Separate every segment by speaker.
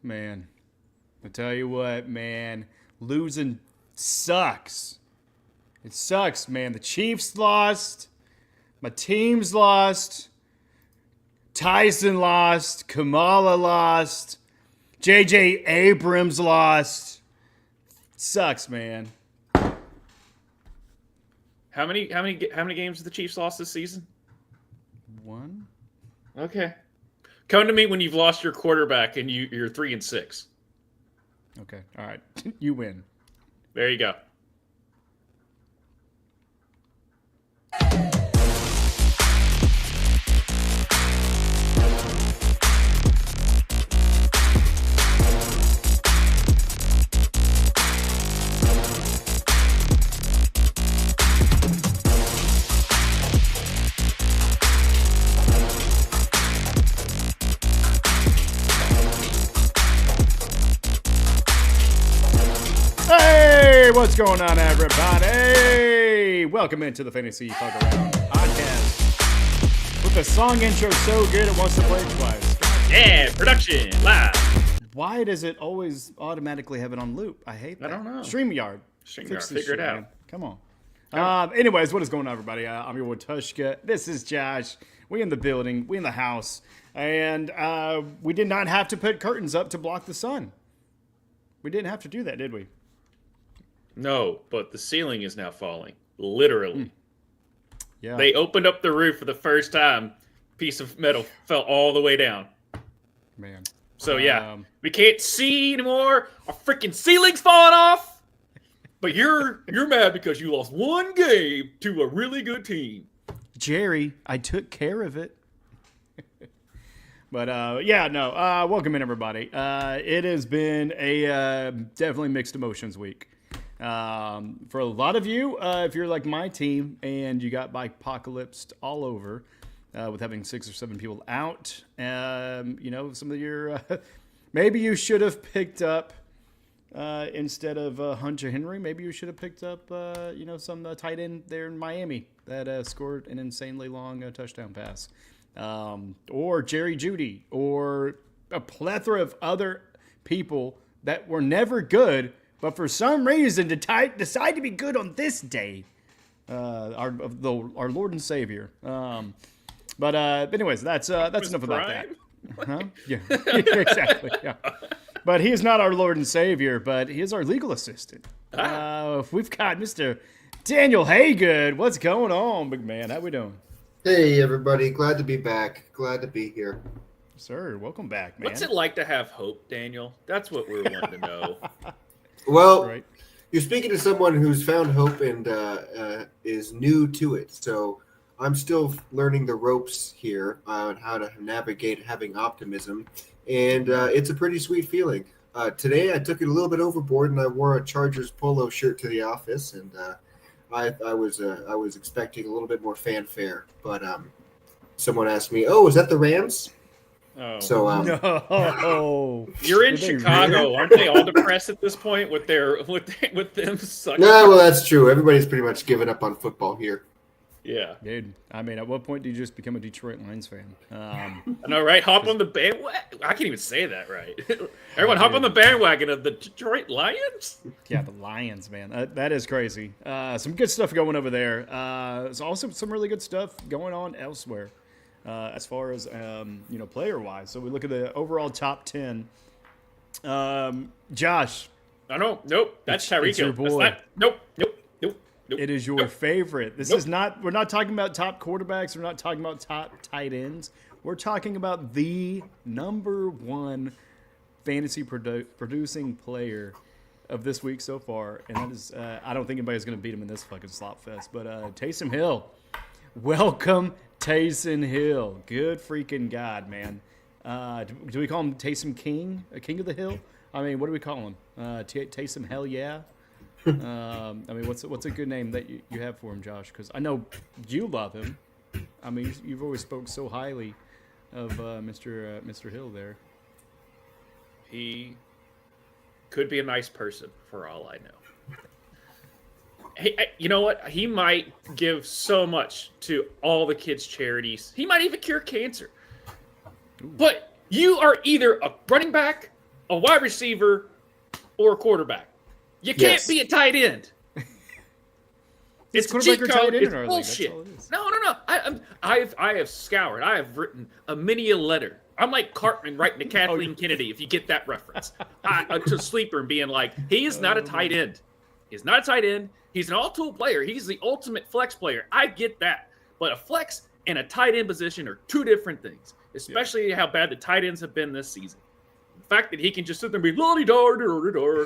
Speaker 1: Man, I tell you what, man, losing sucks. It sucks, man. The Chiefs lost. My team's lost. Tyson lost. Kamala lost. J.J. Abrams lost. Sucks, man.
Speaker 2: How many games have the Chiefs lost this season?
Speaker 1: 1.
Speaker 2: Okay. Come to me when you've lost your quarterback and you're 3-6.
Speaker 1: Okay. All right. You win.
Speaker 2: There you go.
Speaker 1: Hey, what's going on, everybody? Welcome into the Fantasy Fuck Around podcast. With the song intro so good it wants to play twice.
Speaker 2: Yeah, production live.
Speaker 1: Why does it always automatically have it on loop? I hate that.
Speaker 2: I don't know.
Speaker 1: StreamYard.
Speaker 2: Figure it out.
Speaker 1: Man. Come on. Anyways, what is going on, everybody? I'm your boy Tvshka. This is Josh. We in the building. We in the house. And we did not have to put curtains up to block the sun. We didn't have to do that, did we?
Speaker 2: No, but the ceiling is now falling. Literally.
Speaker 1: Yeah.
Speaker 2: They opened up the roof for the first time. Piece of metal fell all the way down.
Speaker 1: Man.
Speaker 2: So yeah, we can't see anymore. Our freaking ceiling's falling off. But you're mad because you lost one game to a really good team.
Speaker 1: Jerry, I took care of it. But welcome in, everybody. It has been a definitely mixed emotions week. For a lot of you, if you're like my team and you got byepocalypsed all over with having 6 or 7 people out, some of your maybe you should have picked up instead of Hunter Henry. Maybe you should have picked up some tight end there in Miami that scored an insanely long touchdown pass, or Jerry Jeudy, or a plethora of other people that were never good. But for some reason, decide to be good on this day, our Lord and Savior. But anyways, that's enough about that. Huh? Yeah, exactly. Yeah. But he is not our Lord and Savior, but he is our legal assistant. We've got Mr. Daniel Haygood. What's going on, big man? How we doing?
Speaker 3: Hey, everybody. Glad to be back. Glad to be here.
Speaker 1: Sir, welcome back, man.
Speaker 2: What's it like to have hope, Daniel? That's what we're wanting to know.
Speaker 3: Well,
Speaker 1: Right.
Speaker 3: You're speaking to someone who's found hope and is new to it. So I'm still learning the ropes here on how to navigate having optimism. And it's a pretty sweet feeling. Today, I took it a little bit overboard and I wore a Chargers polo shirt to the office. And I was expecting a little bit more fanfare. But someone asked me, "Oh, is that the Rams?"
Speaker 2: Oh.
Speaker 3: So
Speaker 1: No.
Speaker 2: You're in
Speaker 1: Did they
Speaker 2: Chicago,
Speaker 1: really?
Speaker 2: aren't they all depressed at this point with them sucking?
Speaker 3: no, well, that's true. Everybody's pretty much given up on football here.
Speaker 2: Yeah.
Speaker 1: Dude, I mean, at what point do you just become a Detroit Lions fan?
Speaker 2: I know, right? Hop on the bandwagon. I can't even say that right. Everyone hop on the bandwagon of the Detroit Lions?
Speaker 1: Yeah, the Lions, man. That is crazy. Some good stuff going over there. There's also some really good stuff going on elsewhere as far as, player-wise. So we look at the overall top 10. Josh.
Speaker 2: Nope. That's Tyreek
Speaker 1: it's your
Speaker 2: Hill. That's
Speaker 1: boy.
Speaker 2: not, nope.
Speaker 1: It is your favorite. This is not, we're not talking about top quarterbacks. We're not talking about top tight ends. We're talking about the number one fantasy producing player of this week so far. And that is, I don't think anybody's going to beat him in this fucking slop fest. But Taysom Hill. Welcome, Taysom Hill. Good freaking God, man. Do we call him Taysom King? A king of the hill? I mean, what do we call him? Taysom Hell Yeah? What's a good name that you have for him, Josh? Because I know you love him. I mean, you've always spoke so highly of Mr. Hill there.
Speaker 2: He could be a nice person for all I know. Hey, you know what? He might give so much to all the kids' charities. He might even cure cancer. Ooh. But you are either a running back a wide receiver, or a quarterback. You can't be a tight end. It's a cheat code. It's bullshit. No. I have scoured. I have written many a letter. I'm like Cartman writing to Kathleen Kennedy, if you get that reference. To Sleeper and being like, he is not a tight end. He's not a tight end. He's an all-tool player. He's the ultimate flex player. I get that. But a flex and a tight end position are two different things, especially how bad the tight ends have been this season. The fact that he can just sit there and be la-di-dar,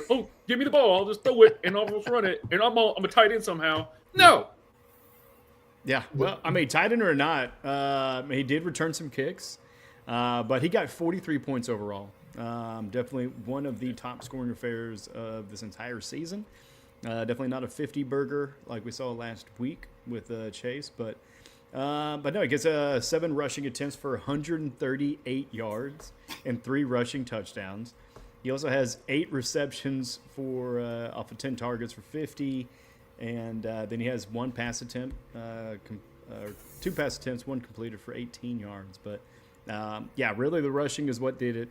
Speaker 2: oh, give me the ball, I'll just throw it and I'll just run it, and I'm a tight end somehow. No.
Speaker 1: Yeah, well, I mean, tight end or not, he did return some kicks, but he got 43 points overall. Definitely one of the top scoring affairs of this entire season. Definitely not a 50 burger like we saw last week with Chase, but no, he gets 7 rushing attempts for 138 yards and 3 rushing touchdowns. He also has 8 receptions for off of 10 targets for 50, and then he has 1 pass attempt, 2 pass attempts, 1 completed for 18 yards. But really the rushing is what did it.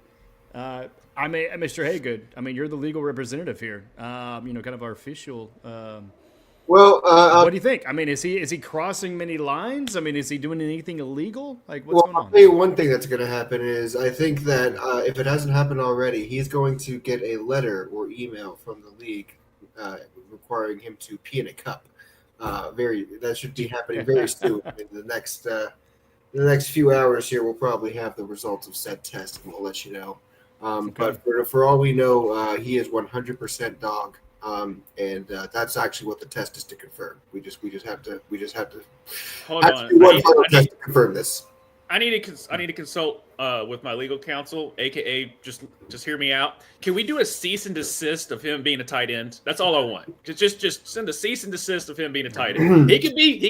Speaker 1: Mr. Haygood, I mean, you're the legal representative here. Kind of our official. What do you think? I mean, is he crossing many lines? I mean, is he doing anything illegal? Like, what's going on?
Speaker 3: I'll tell you one thing that's going to happen is I think that if it hasn't happened already, he's going to get a letter or email from the league requiring him to pee in a cup. That should be happening very soon. In the next few hours here, we'll probably have the results of said test, and we'll let you know. But for all we know, he is 100% dog. And that's actually what the test is to confirm. We just have to
Speaker 2: hold on.
Speaker 3: Test to confirm this.
Speaker 2: I need to consult with my legal counsel, aka just hear me out. Can we do a cease and desist of him being a tight end? That's all I want. Just send a cease and desist of him being a tight end. He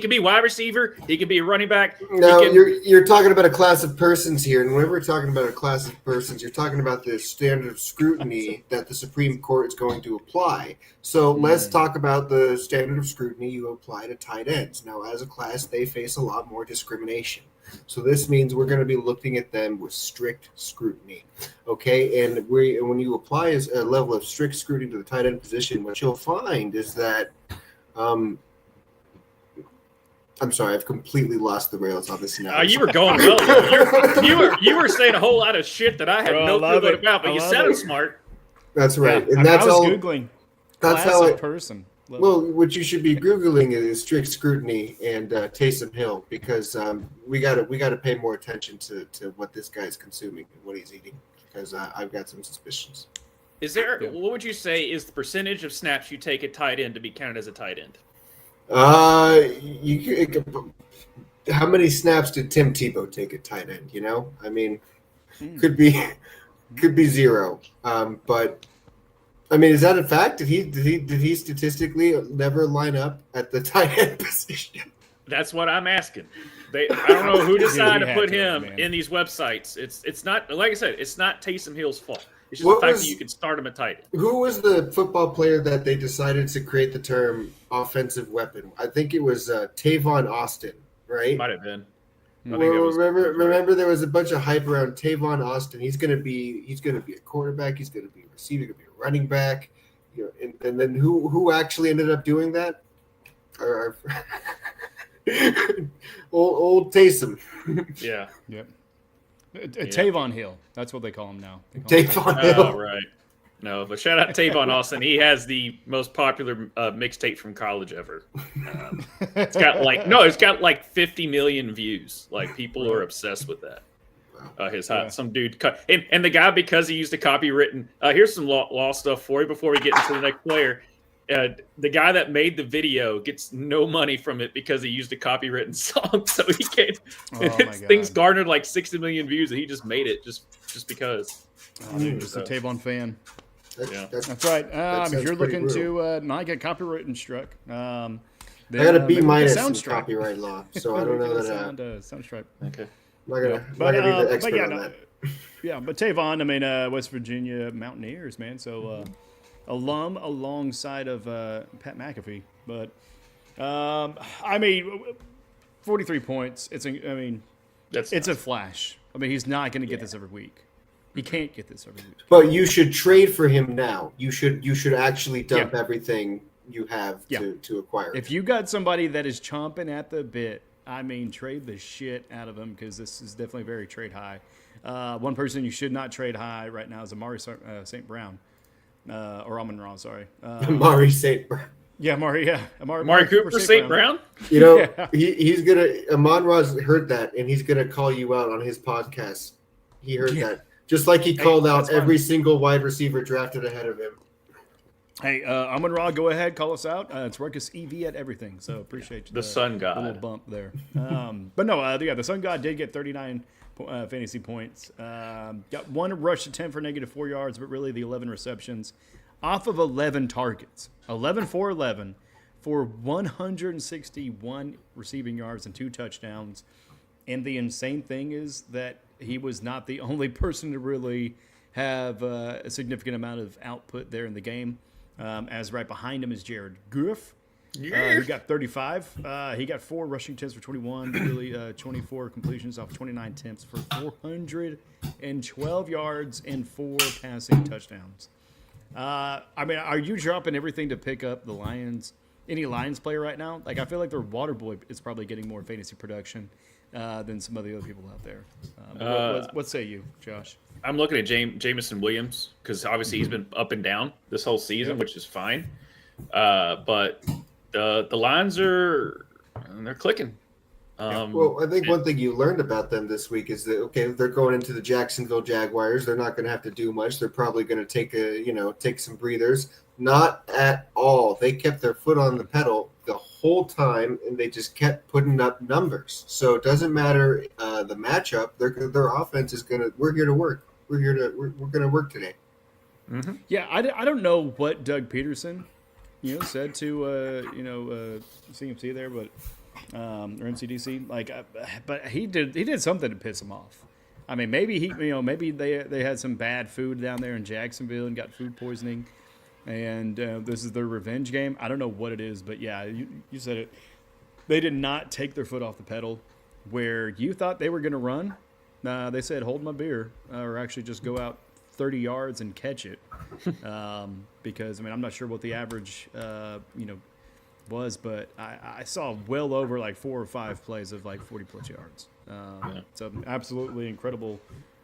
Speaker 2: could be wide receiver. He could be a running back.
Speaker 3: No, you're talking about a class of persons here, and whenever we're talking about a class of persons, you're talking about the standard of scrutiny that the Supreme Court is going to apply. So let's talk about the standard of scrutiny you apply to tight ends. Now, as a class, they face a lot more discrimination. So this means we're going to be looking at them with strict scrutiny, okay? And when you apply a level of strict scrutiny to the tight end position, what you'll find is that I'm sorry, I've completely lost the rails on this now.
Speaker 2: You were going well. You were saying a whole lot of shit that I had no clue about, but you sounded smart.
Speaker 3: That's right,
Speaker 1: yeah,
Speaker 3: and that's all.
Speaker 1: Googling.
Speaker 3: That's how
Speaker 1: person.
Speaker 3: Well, what you should be Googling is strict scrutiny and Taysom Hill, because we gotta pay more attention to what this guy's consuming and what he's eating, because I've got some suspicions.
Speaker 2: What would you say is the percentage of snaps you take at tight end to be counted as a tight end?
Speaker 3: How many snaps did Tim Tebow take at tight end? You know, I mean, could be 0, but. I mean, is that a fact? Did he statistically never line up at the tight end position?
Speaker 2: That's what I'm asking. I don't know who decided to put him in these websites. It's not, like I said, it's not Taysom Hill's fault. It's just the fact that you can start him at tight end.
Speaker 3: Who was the football player that they decided to create the term offensive weapon? I think it was Tavon Austin, right?
Speaker 2: Might have been.
Speaker 3: Well, remember there was a bunch of hype around Tavon Austin. He's gonna be a quarterback. He's gonna be a receiver. He's gonna be a running back. You know, and then who actually ended up doing that? Old Taysom.
Speaker 2: Yeah.
Speaker 1: Yep. Tavon Hill. That's what they call him now.
Speaker 3: Tavon Hill.
Speaker 2: Oh, right. No, but shout out to Tavon Austin. He has the most popular mixtape from college ever. It's got like 50 million views. Like, people are obsessed with that. Some dude cut, and the guy, because he used a copywritten. Here's some law stuff for you before we get into the next player. The guy that made the video gets no money from it because he used a copywritten song, so he can't. Things garnered like 60 million views, and he just made it just because.
Speaker 1: Just a Tavon fan. That's right.
Speaker 3: If
Speaker 1: you're looking to not get copyright struck,
Speaker 3: I got a B- in
Speaker 1: copyright
Speaker 3: law, so I don't know that.
Speaker 1: Sound stripe.
Speaker 2: Okay.
Speaker 3: I'm not gonna be the expert on that.
Speaker 1: Yeah, but Tavon, I mean, West Virginia Mountaineers, man. So alum alongside of Pat McAfee, but I mean, 43 points. It's a flash. I mean, he's not going to get this every week. He can't get this every week.
Speaker 3: But you should trade for him now. You should actually dump everything you have to acquire.
Speaker 1: If you got somebody that is chomping at the bit, I mean, trade the shit out of him because this is definitely very trade high. One person you should not trade high right now is Amari St. Brown. Or Amon-Ra, sorry.
Speaker 3: Amari St. Brown.
Speaker 1: Yeah, Amari
Speaker 2: Cooper St. Brown?
Speaker 3: You know, he's going to – Amon-Ra's heard that, and he's going to call you out on his podcast. He heard that. Just like he called out every single wide receiver drafted ahead of him.
Speaker 1: Hey, Amon-Ra, go ahead, call us out. It's Ruckus EV at everything, so appreciate you.
Speaker 2: The Sun God.
Speaker 1: The little bump there. But no, the Sun God did get 39 fantasy points. Got one rush attempt for -4 yards, but really the 11 receptions off of 11 targets. 11 for 11 for 161 receiving yards and 2 touchdowns. And the insane thing is that he was not the only person to really have a significant amount of output there in the game. As right behind him is Jared Goff. He got 35. He got 4 rushing attempts for 21, really 24 completions off 29 attempts for 412 yards and 4 passing touchdowns. I mean, are you dropping everything to pick up the Lions? Any Lions player right now? Like, I feel like their water boy is probably getting more fantasy production than some of the other people out there. What say you, Josh?
Speaker 2: I'm looking at Jameson Williams because obviously he's been up and down this whole season, which is fine. But the Lions they're clicking.
Speaker 3: Well, I think one thing you learned about them this week is that they're going into the Jacksonville Jaguars. They're not going to have to do much. They're probably going to take some breathers. Not at all. They kept their foot on the pedal the whole time, and they just kept putting up numbers. So it doesn't matter the matchup. Their offense is gonna. We're here to work. We're going to work today.
Speaker 2: Mm-hmm.
Speaker 1: Yeah, I don't know what Doug Peterson, said to CMC there, but or MCDC, but he did something to piss him off. I mean, maybe maybe they had some bad food down there in Jacksonville and got food poisoning, and this is their revenge game. I don't know what it is, but yeah, you said it. They did not take their foot off the pedal. Where you thought they were going to run, they said, hold my beer, or actually just go out 30 yards and catch it. Because, I mean, I'm not sure what the average, was, but I saw well over like 4 or 5 plays of like 40-plus yards. So absolutely incredible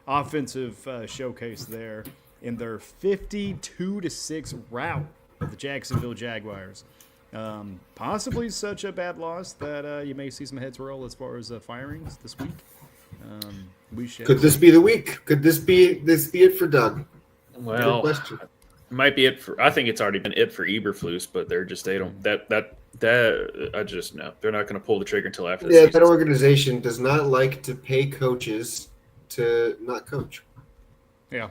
Speaker 1: offensive showcase there in their 52-6 rout of the Jacksonville Jaguars. Possibly such a bad loss that you may see some heads roll as far as firings this week.
Speaker 3: Could this be the week? Could this be it for Doug?
Speaker 2: Well, it might be it for. I think it's already been it for Eberflus, but they don't. I just know they're not going to pull the trigger until after.
Speaker 3: Yeah, that organization does not like to pay coaches to not coach.
Speaker 1: Yeah,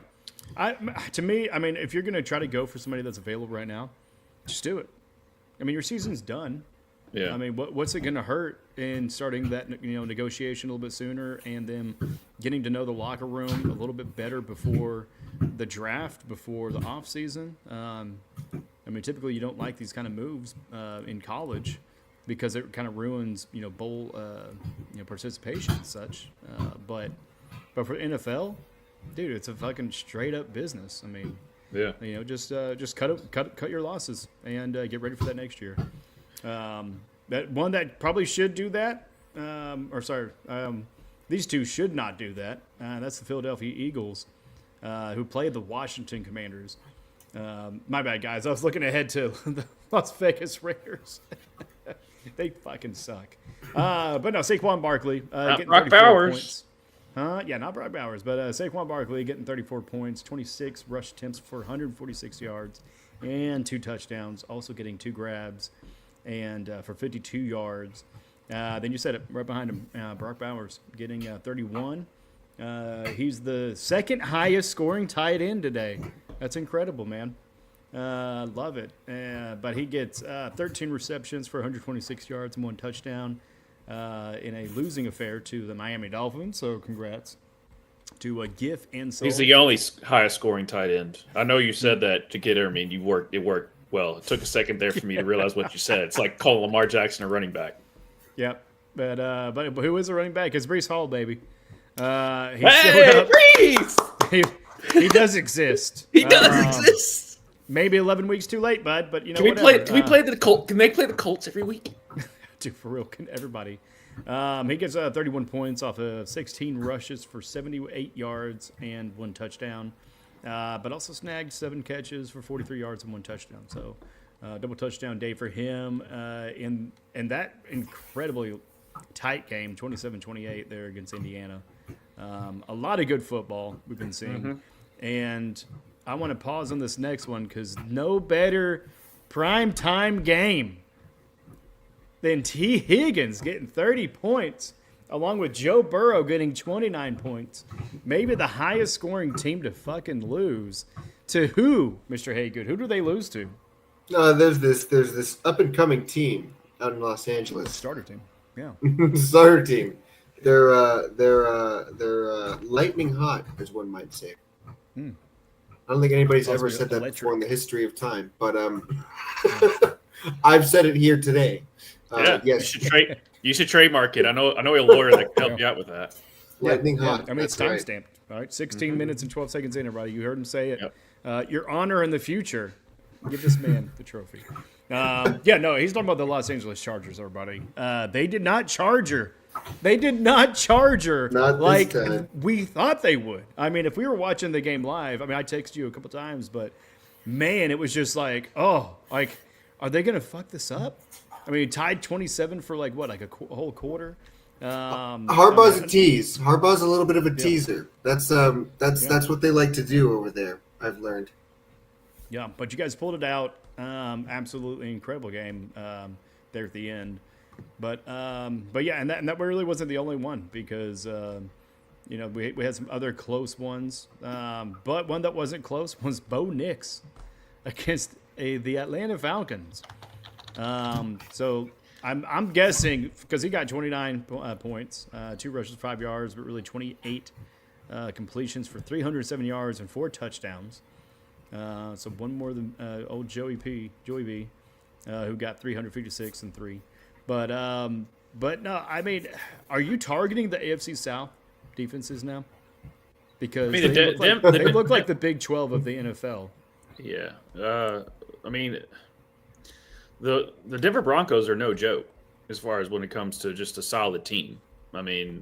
Speaker 1: to me, I mean, if you're going to try to go for somebody that's available right now, just do it. I mean, your season's done.
Speaker 2: Yeah.
Speaker 1: I mean, what's it going to hurt in starting that negotiation a little bit sooner and then getting to know the locker room a little bit better before the draft, before the off season? I mean, typically you don't like these kind of moves in college because it kind of ruins bowl participation and such. But for NFL, dude, it's a fucking straight up business. I mean.
Speaker 2: Yeah.
Speaker 1: Just cut your losses and get ready for that next year. That one that probably should do that, these two should not do that. That's the Philadelphia Eagles, who played the Washington Commanders. My bad, guys. I was looking ahead to the Las Vegas Raiders. They fucking suck. But no, Saquon Barkley getting
Speaker 2: Brock
Speaker 1: 34
Speaker 2: Bowers.
Speaker 1: points. Yeah, not Brock Bowers, but Saquon Barkley getting 34 points, 26 rush attempts for 146 yards and 2 touchdowns, also getting 2 grabs and for 52 yards. Then you said it right behind him, Brock Bowers getting 31. He's the second highest scoring tight end today. That's incredible, man. Love it. But he gets 13 receptions for 126 yards and 1 touchdown. In a losing affair to the Miami Dolphins, so congrats to Giff and Soul.
Speaker 2: He's the only highest scoring tight end. I know you said that to get her. I mean, it worked well. It took a second there for me to realize what you said. It's like calling Lamar Jackson a running back.
Speaker 1: Yep, but who is a running back? It's Breece Hall, baby.
Speaker 2: Breece!
Speaker 1: He does exist.
Speaker 2: He does exist.
Speaker 1: Maybe 11 weeks too late, bud. But you know,
Speaker 2: Can we
Speaker 1: whatever.
Speaker 2: play? Can we play the Colts? Can they play the Colts every week?
Speaker 1: Dude, for real, can everybody? He gets 31 points off of 16 rushes for 78 yards and 1 touchdown, but also snagged 7 catches for 43 yards and 1 touchdown. So double touchdown day for him in that incredibly tight game, 27-28 there against Indiana. A lot of good football we've been seeing. And I want to pause on this next one because no better primetime game than T. Higgins getting 30 points, along with Joe Burrow getting 29 points. Maybe the highest scoring team to fucking lose. To who, Mr. Haygood? Who do they lose to?
Speaker 3: There's this up and coming team out in Los Angeles.
Speaker 1: Starter team. Yeah.
Speaker 3: Starter team. They're lightning hot, as one might say. I don't think anybody's ever said that before in the history of time, but I've said it here today. Yes.
Speaker 2: You should trademark it. I know a lawyer that can help you out with that.
Speaker 3: Lightning hot.
Speaker 1: I mean, it's time stamped. All right, 16 minutes and 12 seconds in, everybody. You heard him say it. Yep. Your honor in the future. Give this man the trophy. He's talking about the Los Angeles Chargers, everybody. They did not charge her.
Speaker 3: Not
Speaker 1: like
Speaker 3: this time.
Speaker 1: we thought they would. I mean, if we were watching the game live, I mean, I texted you a couple times, but man, it was just like, are they going to fuck this up? I mean, tied 27 for a whole quarter.
Speaker 3: Harbaugh's a tease. Harbaugh's a little bit of a teaser. That's what they like to do over there. I've learned.
Speaker 1: Yeah, but you guys pulled it out. Absolutely incredible game there at the end. But yeah, and that really wasn't the only one because we had some other close ones. But one that wasn't close was Bo Nix against the Atlanta Falcons. So I'm guessing because he got 29 points, 2 rushes, 5 yards, but really 28 completions for 307 yards and 4 touchdowns. So one more than old Joey B, who got 356 and 3. But no, I mean, are you targeting the AFC South defenses now? Because they look like the Big 12 of the NFL.
Speaker 2: Yeah. I mean, the Denver Broncos are no joke as far as when it comes to just a solid team. I mean,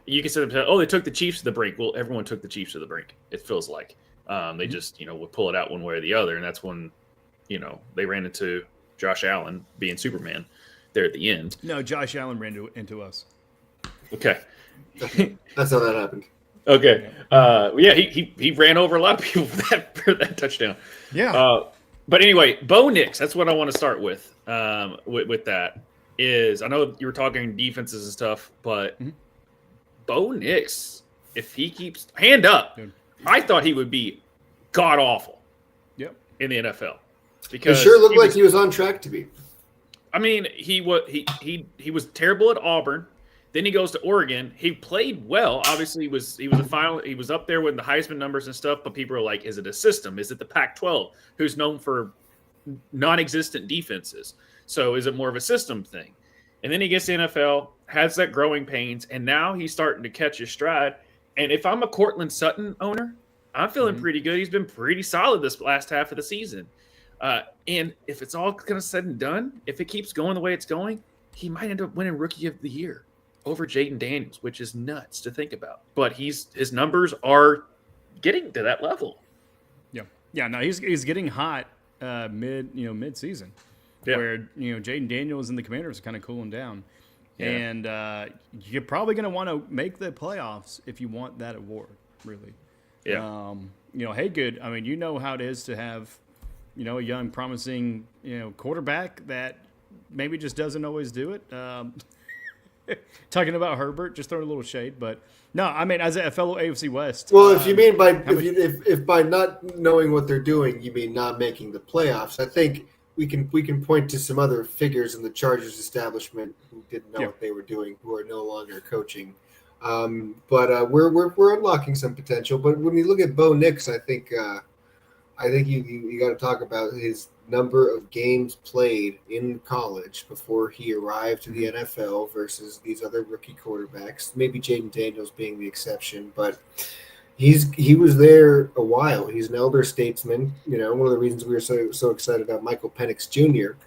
Speaker 2: you can say, they took the Chiefs to the brink. Well, everyone took the Chiefs to the brink, it feels like. They just, would pull it out one way or the other. And that's when, they ran into Josh Allen being Superman there at the end.
Speaker 1: No, Josh Allen ran into us.
Speaker 2: Okay.
Speaker 3: That's how that happened.
Speaker 2: Okay. He ran over a lot of people for that touchdown.
Speaker 1: Yeah.
Speaker 2: But anyway, Bo Nix, that's what I want to start with that is, I know you were talking defenses and stuff, but Bo Nix, if he keeps hand up, dude, I thought he would be god awful.
Speaker 1: Yep.
Speaker 2: In the NFL. Because
Speaker 3: it sure looked like he was on track to be.
Speaker 2: I mean, he was terrible at Auburn. Then he goes to Oregon. He played well. Obviously, he was up there with the Heisman numbers and stuff. But people are like, is it a system? Is it the Pac-12, who's known for non-existent defenses? So is it more of a system thing? And then he gets to the NFL, has that growing pains, and now he's starting to catch his stride. And if I'm a Cortland Sutton owner, I'm feeling pretty good. He's been pretty solid this last half of the season. And if it's all kind of said and done, if it keeps going the way it's going, he might end up winning Rookie of the Year over Jaden Daniels, which is nuts to think about. But his numbers are getting to that level.
Speaker 1: Yeah. No, he's getting hot mid season, where Jaden Daniels and the Commanders are kind of cooling down, and you're probably going to want to make the playoffs if you want that award, really.
Speaker 2: Yeah.
Speaker 1: Haygood. I mean, how it is to have a young, promising, quarterback that maybe just doesn't always do it. Talking about Herbert, just throwing a little shade, but no, I mean, as a fellow AFC West.
Speaker 3: Well, if you mean if by not knowing what they're doing, you mean not making the playoffs, I think we can point to some other figures in the Chargers establishment who didn't know what they were doing, who are no longer coaching. But we're unlocking some potential. But when you look at Bo Nix, I think you got to talk about his number of games played in college before he arrived to the NFL versus these other rookie quarterbacks. Maybe Jaden Daniels being the exception, but he was there a while. He's an elder statesman. One of the reasons we were so excited about Michael Penix Jr.,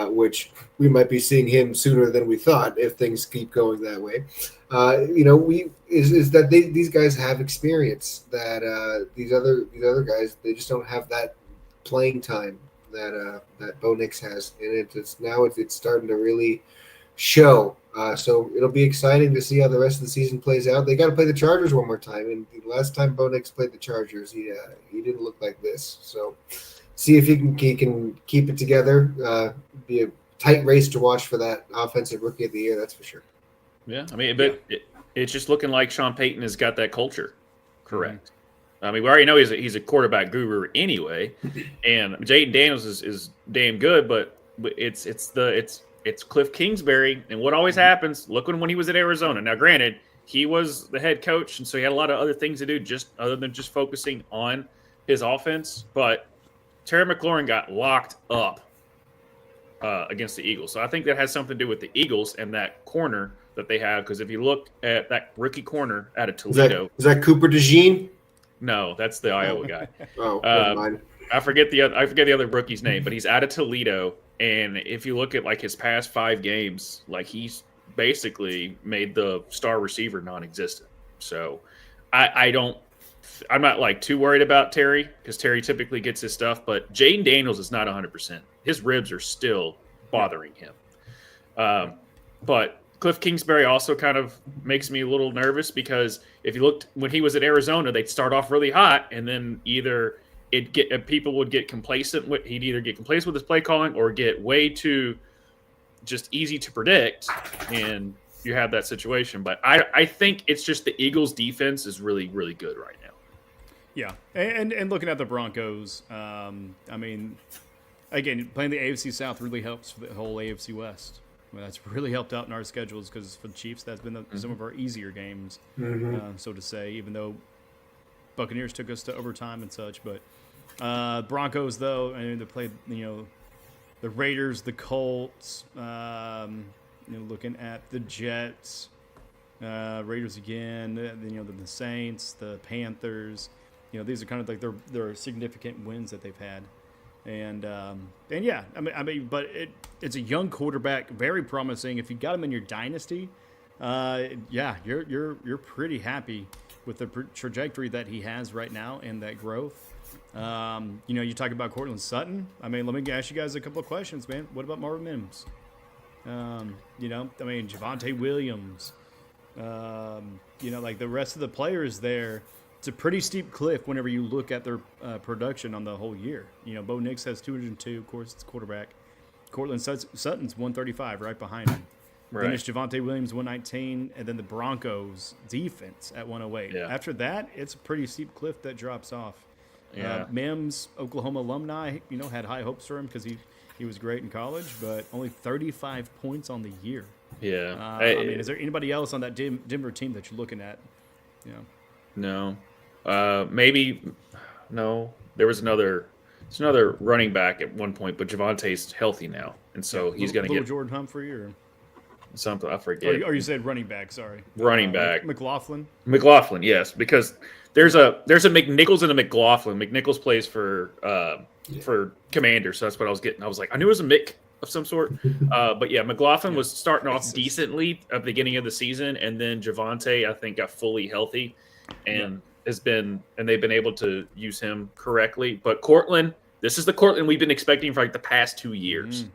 Speaker 3: which we might be seeing him sooner than we thought if things keep going that way. Is that these guys have experience that these other guys, they just don't have that playing time that Bo Nix has, and it's starting to really show. So it'll be exciting to see how the rest of the season plays out. They got to play the Chargers one more time, and the last time Bo Nix played the Chargers, he didn't look like this. So see if he can keep it together. Be a tight race to watch for that offensive rookie of the year, that's for sure.
Speaker 2: Yeah, I mean, but it's just looking like Sean Payton has got that culture correct. Mm-hmm. I mean, we already know he's a quarterback guru anyway, and Jaden Daniels is damn good, but it's Cliff Kingsbury, and what always happens. Look when he was at Arizona. Now, granted, he was the head coach, and so he had a lot of other things to do, just other than just focusing on his offense. But Terry McLaurin got locked up against the Eagles, so I think that has something to do with the Eagles and that corner that they have. Because if you look at that rookie corner out of Toledo,
Speaker 3: is that Cooper DeJean?
Speaker 2: No, that's the Iowa guy.
Speaker 3: Never mind.
Speaker 2: I forget the other rookie's name, but he's out of Toledo. And if you look at like his past 5 games, like he's basically made the star receiver non-existent. So I'm not like too worried about Terry, because Terry typically gets his stuff, but Jaden Daniels is not 100%. His ribs are still bothering him. But Cliff Kingsbury also kind of makes me a little nervous, because if you looked when he was at Arizona, they'd start off really hot, and then either people would get complacent. He'd either get complacent with his play calling or get way too just easy to predict, and you have that situation. But I think it's just the Eagles' defense is really, really good right now.
Speaker 1: Yeah, and looking at the Broncos, I mean, again, playing the AFC South really helps for the whole AFC West. Well, that's really helped out in our schedules, because for the Chiefs, that's been some of our easier games, so to say, even though Buccaneers took us to overtime and such. But Broncos, though, I mean, they played, the Raiders, the Colts, looking at the Jets, Raiders again, the Saints, the Panthers. These are kind of like their significant wins that they've had. And yeah, I mean, but it's a young quarterback, very promising. If you got him in your dynasty, yeah, you're pretty happy with the trajectory that he has right now and that growth. You talk about Courtland Sutton. I mean, let me ask you guys a couple of questions, man. What about Marvin Mims? I mean, Javonte Williams. Like the rest of the players there. It's a pretty steep cliff whenever you look at their production on the whole year. Bo Nix has 202, of course, it's quarterback. Courtland Sutton's 135, right behind him.
Speaker 2: Right.
Speaker 1: Then it's Javonte Williams, 119, and then the Broncos defense at 108.
Speaker 2: Yeah.
Speaker 1: After that, it's a pretty steep cliff that drops off.
Speaker 2: Yeah.
Speaker 1: Mims, Oklahoma alumni, had high hopes for him because he was great in college, but only 35 points on the year.
Speaker 2: Yeah.
Speaker 1: I mean, is there anybody else on that Denver team that you're looking at?
Speaker 2: No. Maybe no. There's another running back at one point, but Javonte's healthy now, and so he's going to get
Speaker 1: Jordan Humphrey or
Speaker 2: something. I forget.
Speaker 1: Or you said running back? Sorry,
Speaker 2: running back.
Speaker 1: McLaughlin.
Speaker 2: McLaughlin, yes, because there's a McNichols and a McLaughlin. McNichols plays for Commander, so that's what I was getting. I was like, I knew it was a Mick of some sort, but yeah, McLaughlin was starting off decently at the beginning of the season, and then Javonte, I think, got fully healthy, and they've been able to use him correctly. But Courtland, this is the Courtland we've been expecting for like the past 2 years,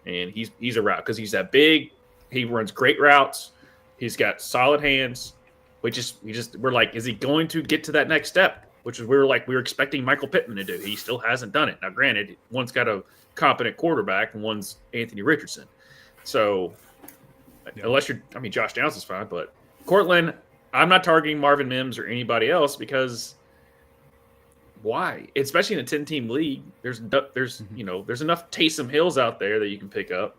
Speaker 2: and he's a route because he's that big. He runs great routes. He's got solid hands. We're like, is he going to get to that next step? Which is we were expecting Michael Pittman to do. He still hasn't done it. Now, granted, one's got a competent quarterback and one's Anthony Richardson. So Josh Downs is fine, but Courtland, I'm not targeting Marvin Mims or anybody else because why? Especially in a 10-team league, there's enough Taysom Hills out there that you can pick up.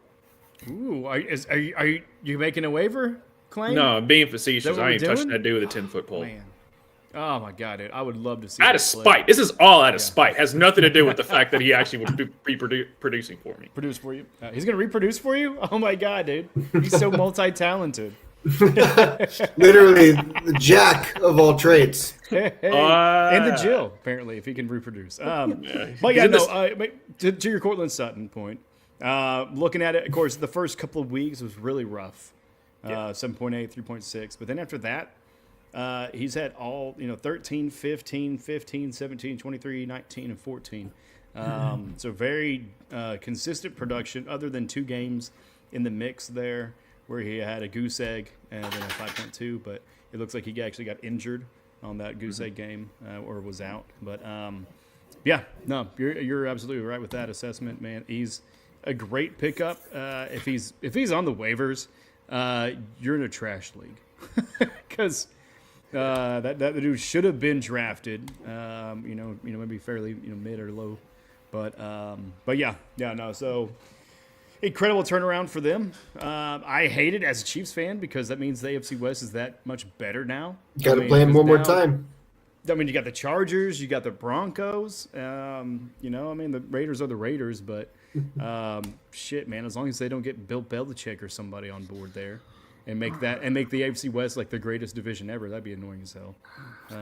Speaker 1: Ooh, are you making a waiver claim?
Speaker 2: No, I'm being facetious. I ain't touching that dude with a 10-foot pole.
Speaker 1: Man. Oh my God, dude. I would love to see.
Speaker 2: Out of spite. This is all out of spite. Has nothing to do with the fact that he actually would be producing for me.
Speaker 1: Produce for you. He's gonna reproduce for you. Oh my God, dude. He's so multi-talented.
Speaker 3: Literally the jack of all trades.
Speaker 1: And the Jill, apparently, if he can reproduce. But yeah, to your Cortland Sutton point, looking at it, of course, the first couple of weeks was really rough. 7.8, 3.6. But then after that, he's had all, 13, 15, 15, 17, 23, 19, and 14. So very consistent production, other than 2 games in the mix there where he had a goose egg and then a 5.2. But it looks like he actually got injured on that goose egg game or was out. But yeah, no, you're absolutely right with that assessment, man. He's a great pickup. If he's on the waivers, you're in a trash league because that dude should have been drafted. Maybe fairly mid or low, but yeah, no. So incredible turnaround for them. I hate it as a Chiefs fan because that means the AFC West is that much better now.
Speaker 3: Got to play him one more time.
Speaker 1: I mean, you got the Chargers, you got the Broncos. The Raiders are the Raiders, but shit, man. As long as they don't get Bill Belichick or somebody on board there, and make the AFC West like the greatest division ever, that'd be annoying as hell.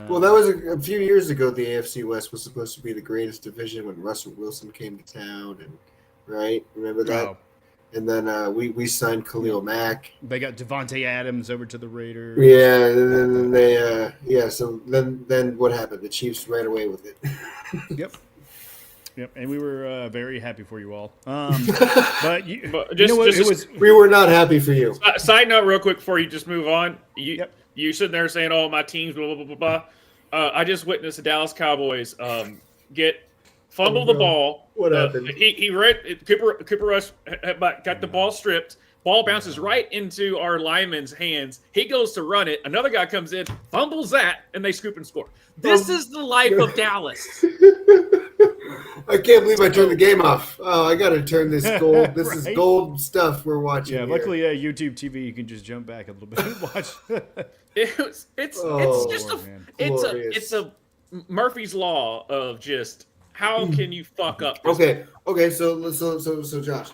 Speaker 3: Well, that was a few years ago. The AFC West was supposed to be the greatest division when Russell Wilson came to town, and right, remember that? Oh. And then we signed Khalil Mack.
Speaker 1: They got Devontae Adams over to the Raiders.
Speaker 3: Yeah, and then they So then what happened? The Chiefs ran away with it.
Speaker 1: Yep, and we were very happy for you all. But
Speaker 3: we were not happy for you.
Speaker 2: Side note, real quick, before you just move on. You sitting there saying, "Oh, my team's blah blah blah blah." I just witnessed the Dallas Cowboys fumble the ball.
Speaker 3: What happened?
Speaker 2: Cooper Rush got the ball stripped. Ball bounces right into our lineman's hands. He goes to run it. Another guy comes in, fumbles that, and they scoop and score. This is the life of Dallas.
Speaker 3: I can't believe I turned the game off. Oh, I got to turn this gold. This is gold stuff we're watching.
Speaker 1: Yeah, luckily, YouTube TV, you can just jump back a little bit and watch.
Speaker 2: It's a Murphy's Law of just how can you fuck up?
Speaker 3: Okay. So Josh.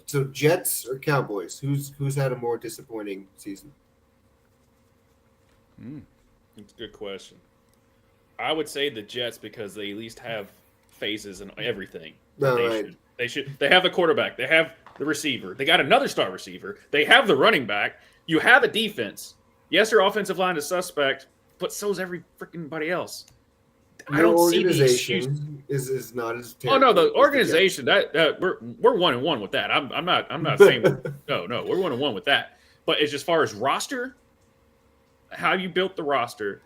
Speaker 3: So Jets or Cowboys? Who's had a more disappointing season?
Speaker 2: It's a good question. I would say the Jets because they at least have phases and everything. They have the quarterback. They have the receiver. They got another star receiver. They have the running back. You have a defense. Yes, your offensive line is suspect, but so is every freaking body else.
Speaker 3: I don't see these is not as terrible.
Speaker 2: Oh no, the organization that we're 1-1 with that. I'm not saying no, we're 1-1 with that. But it's as far as roster, how you built the roster.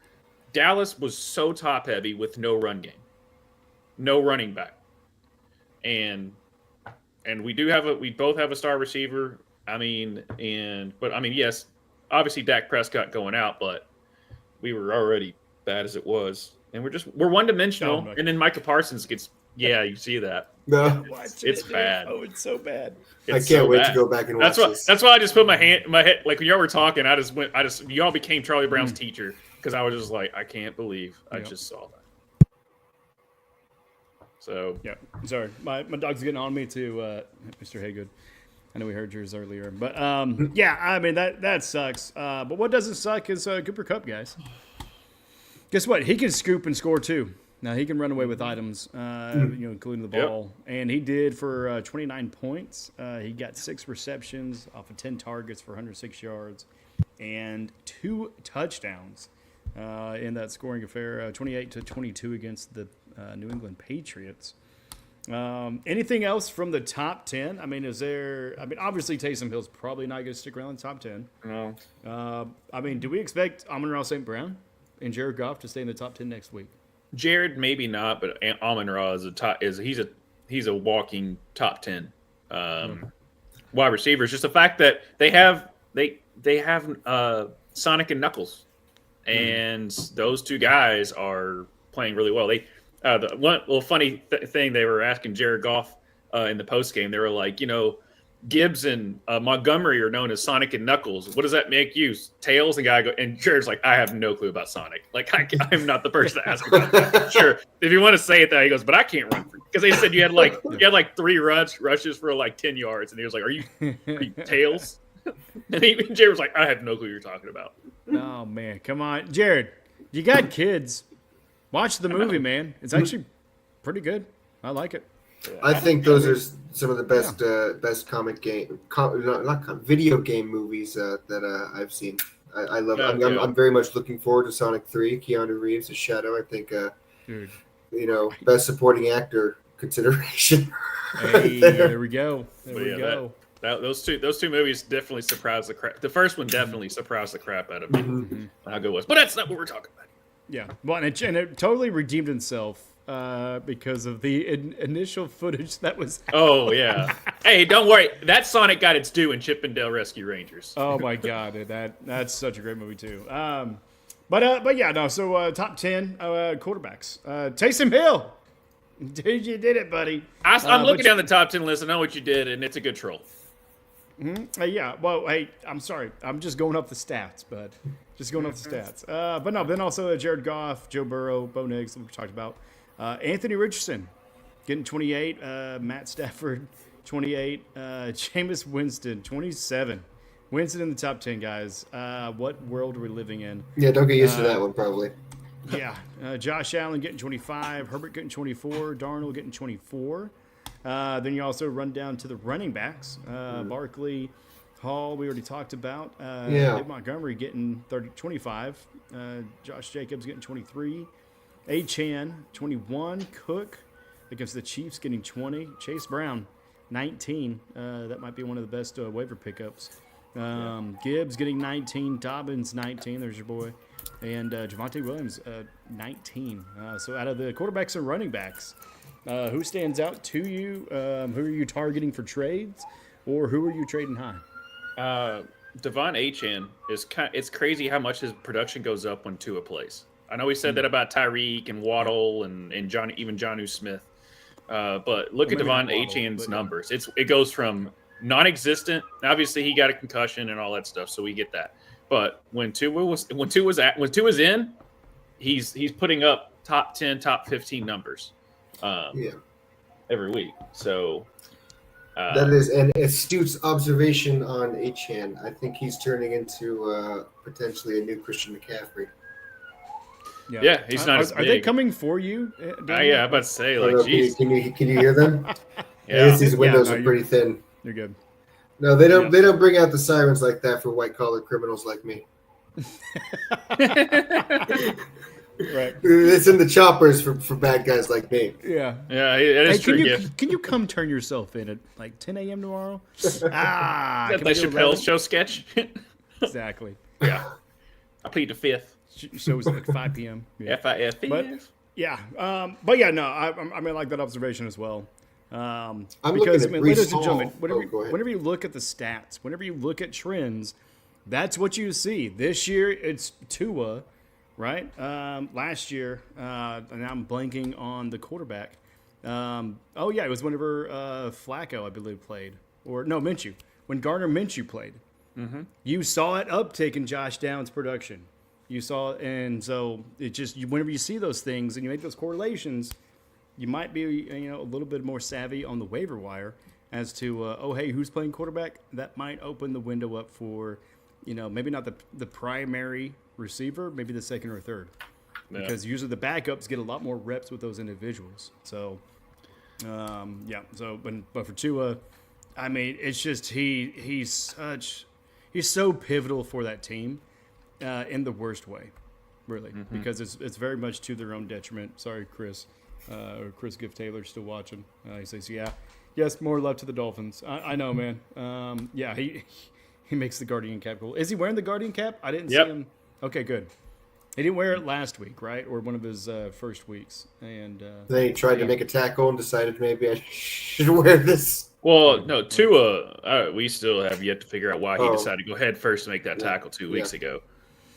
Speaker 2: Dallas was so top heavy with no run game, no running back, and we both have a star receiver. Yes, obviously Dak Prescott going out, but we were already bad as it was, and we're one dimensional. And then Micah Parsons gets you see that.
Speaker 3: No,
Speaker 2: it's bad.
Speaker 1: Oh, it's so bad.
Speaker 3: I can't wait to go back and watch this.
Speaker 2: That's why I just put my head like when y'all were talking. Y'all became Charlie Brown's teacher. Because I was just like, I can't believe I just saw that. So
Speaker 1: yeah, sorry, my dog's getting on me too, Mr. Haygood. I know we heard yours earlier, but that sucks. But what doesn't suck is Cooper Kupp, guys. Guess what? He can scoop and score too. Now he can run away with items, including the ball, and he did for 29 points. He got 6 receptions off of 10 targets for 106 yards and 2 touchdowns. In that scoring affair, 28-22 against the New England Patriots. Anything else from the top 10? Obviously Taysom Hill's probably not going to stick around in the top 10.
Speaker 2: No.
Speaker 1: Do we expect Amon-Ra St. Brown and Jared Goff to stay in the top 10 next week?
Speaker 2: Jared maybe not, but Amon-Ra he's a walking top 10 wide receiver. It's just the fact that they have Sonic and Knuckles. And those two guys are playing really well. The one little funny thing they were asking Jared Goff in the post game. They were like, Gibbs and Montgomery are known as Sonic and Knuckles. What does that make you? Tails? And Jared's like, I have no clue about Sonic. Like I'm not the person to ask about that. Sure, if you want to say it, that he goes, but I can't run because they said you had 3 rushes for 10 yards, and he was like, are you Tails? And even Jared was like, I have no clue what you're talking about.
Speaker 1: Oh man, come on, Jared. You got kids. Watch the movie, man. It's actually pretty good. I like it.
Speaker 3: I think those are some of the best best video game movies that I've seen. I love. I'm very much looking forward to Sonic 3. Keanu Reeves as Shadow. I think,
Speaker 1: Dude.
Speaker 3: Best supporting actor consideration.
Speaker 1: Hey, there we go. There we go.
Speaker 2: Those two movies definitely surprised the crap. The first one definitely surprised the crap out of me.
Speaker 3: Mm-hmm.
Speaker 2: How good it was, but that's not what we're talking about.
Speaker 1: Yeah, well, and it totally redeemed itself because of the initial footage that was.
Speaker 2: Oh yeah. Hey, don't worry. That Sonic got its due in Chippendale Rescue Rangers.
Speaker 1: Oh my God, that's such a great movie too. But yeah, no. So top 10 quarterbacks. Taysom Hill, dude, you did it, buddy.
Speaker 2: I'm looking down the top 10 list. I know what you did, and it's a good troll.
Speaker 1: Yeah. Well, hey, I'm sorry. I'm just going off the stats, bud. Just going off the stats. But no. Then also Jared Goff, Joe Burrow, Bo Nix, we talked about. Anthony Richardson getting 28. Matt Stafford 28. Jameis Winston 27. Winston in the top 10, guys. What world are we living in?
Speaker 3: Yeah, don't get used to that one, probably.
Speaker 1: Yeah. Josh Allen getting 25. Herbert getting 24. Darnold getting 24. Then you also run down to the running backs. Barkley, Hall, we already talked about. David Montgomery getting 25. Josh Jacobs getting 23. Achane, 21. Cook against the Chiefs getting 20. Chase Brown, 19. That might be one of the best waiver pickups. Gibbs getting 19. Dobbins, 19. There's your boy. And Javonte Williams, 19. So out of the quarterbacks and running backs, who stands out to you? Who are you targeting for trades? Or who are you trading high?
Speaker 2: Devon Achane it's crazy how much his production goes up when Tua plays. I know we said that about Tyreek and Waddle and Jonnu Smith. But look at Devon Achane's numbers. It goes from non-existent. Obviously, he got a concussion and all that stuff, so we get that. But when Tua's in, he's putting up top 10, top 15 numbers every week. So
Speaker 3: that is an astute observation on Achane. I think he's turning into potentially a new Christian McCaffrey.
Speaker 2: Yeah, he's not as big.
Speaker 1: Are they coming for you?
Speaker 2: I'm about to say, like, geez.
Speaker 3: Can you hear them? I guess these windows are pretty thin.
Speaker 1: You're good.
Speaker 3: No, they don't. They don't bring out the sirens like that for white collar criminals like me.
Speaker 1: Right.
Speaker 3: It's in the choppers for bad guys like me.
Speaker 1: Yeah.
Speaker 2: Yeah, it is true.
Speaker 1: Can you come turn yourself in at like 10 a.m. tomorrow?
Speaker 2: Is that like Chappelle's show sketch?
Speaker 1: Exactly.
Speaker 2: Yeah. I plead the fifth.
Speaker 1: Shows at 5 p.m. Yeah.
Speaker 2: F-I-F-E.
Speaker 1: But yeah, no, I mean, like that observation as well.
Speaker 3: I'm
Speaker 1: because,
Speaker 3: looking at
Speaker 1: ladies and
Speaker 3: Brees
Speaker 1: gentlemen,
Speaker 3: Hall.
Speaker 1: whenever you look at the stats, whenever you look at trends, that's what you see. This year, it's Tua, right? Last year, and I'm blanking on the quarterback. It was whenever Flacco, I believe, played. Or, no, Minshew. When Gardner Minshew played. Mm-hmm. You saw it uptick in Josh Downs' production. You saw, and so it just whenever you see those things and you make those correlations, you might be a little bit more savvy on the waiver wire as to who's playing quarterback. That might open the window up for maybe not the primary receiver, maybe the second or third, because usually the backups get a lot more reps with those individuals. So but for Tua, I mean, it's just he's so pivotal for that team. In the worst way, really, because it's very much to their own detriment. Sorry, Chris. Chris Gift Taylor's still watching. He says, yes, more love to the Dolphins. I know, man. He makes the Guardian cap cool. Is he wearing the Guardian cap? I didn't see him. Okay, good. He didn't wear it last week, right? Or one of his first weeks. And
Speaker 3: then he tried to make a tackle and decided maybe I should wear this.
Speaker 2: Well, no, Tua, we still have yet to figure out why he decided to go head first and make that tackle 2 weeks ago.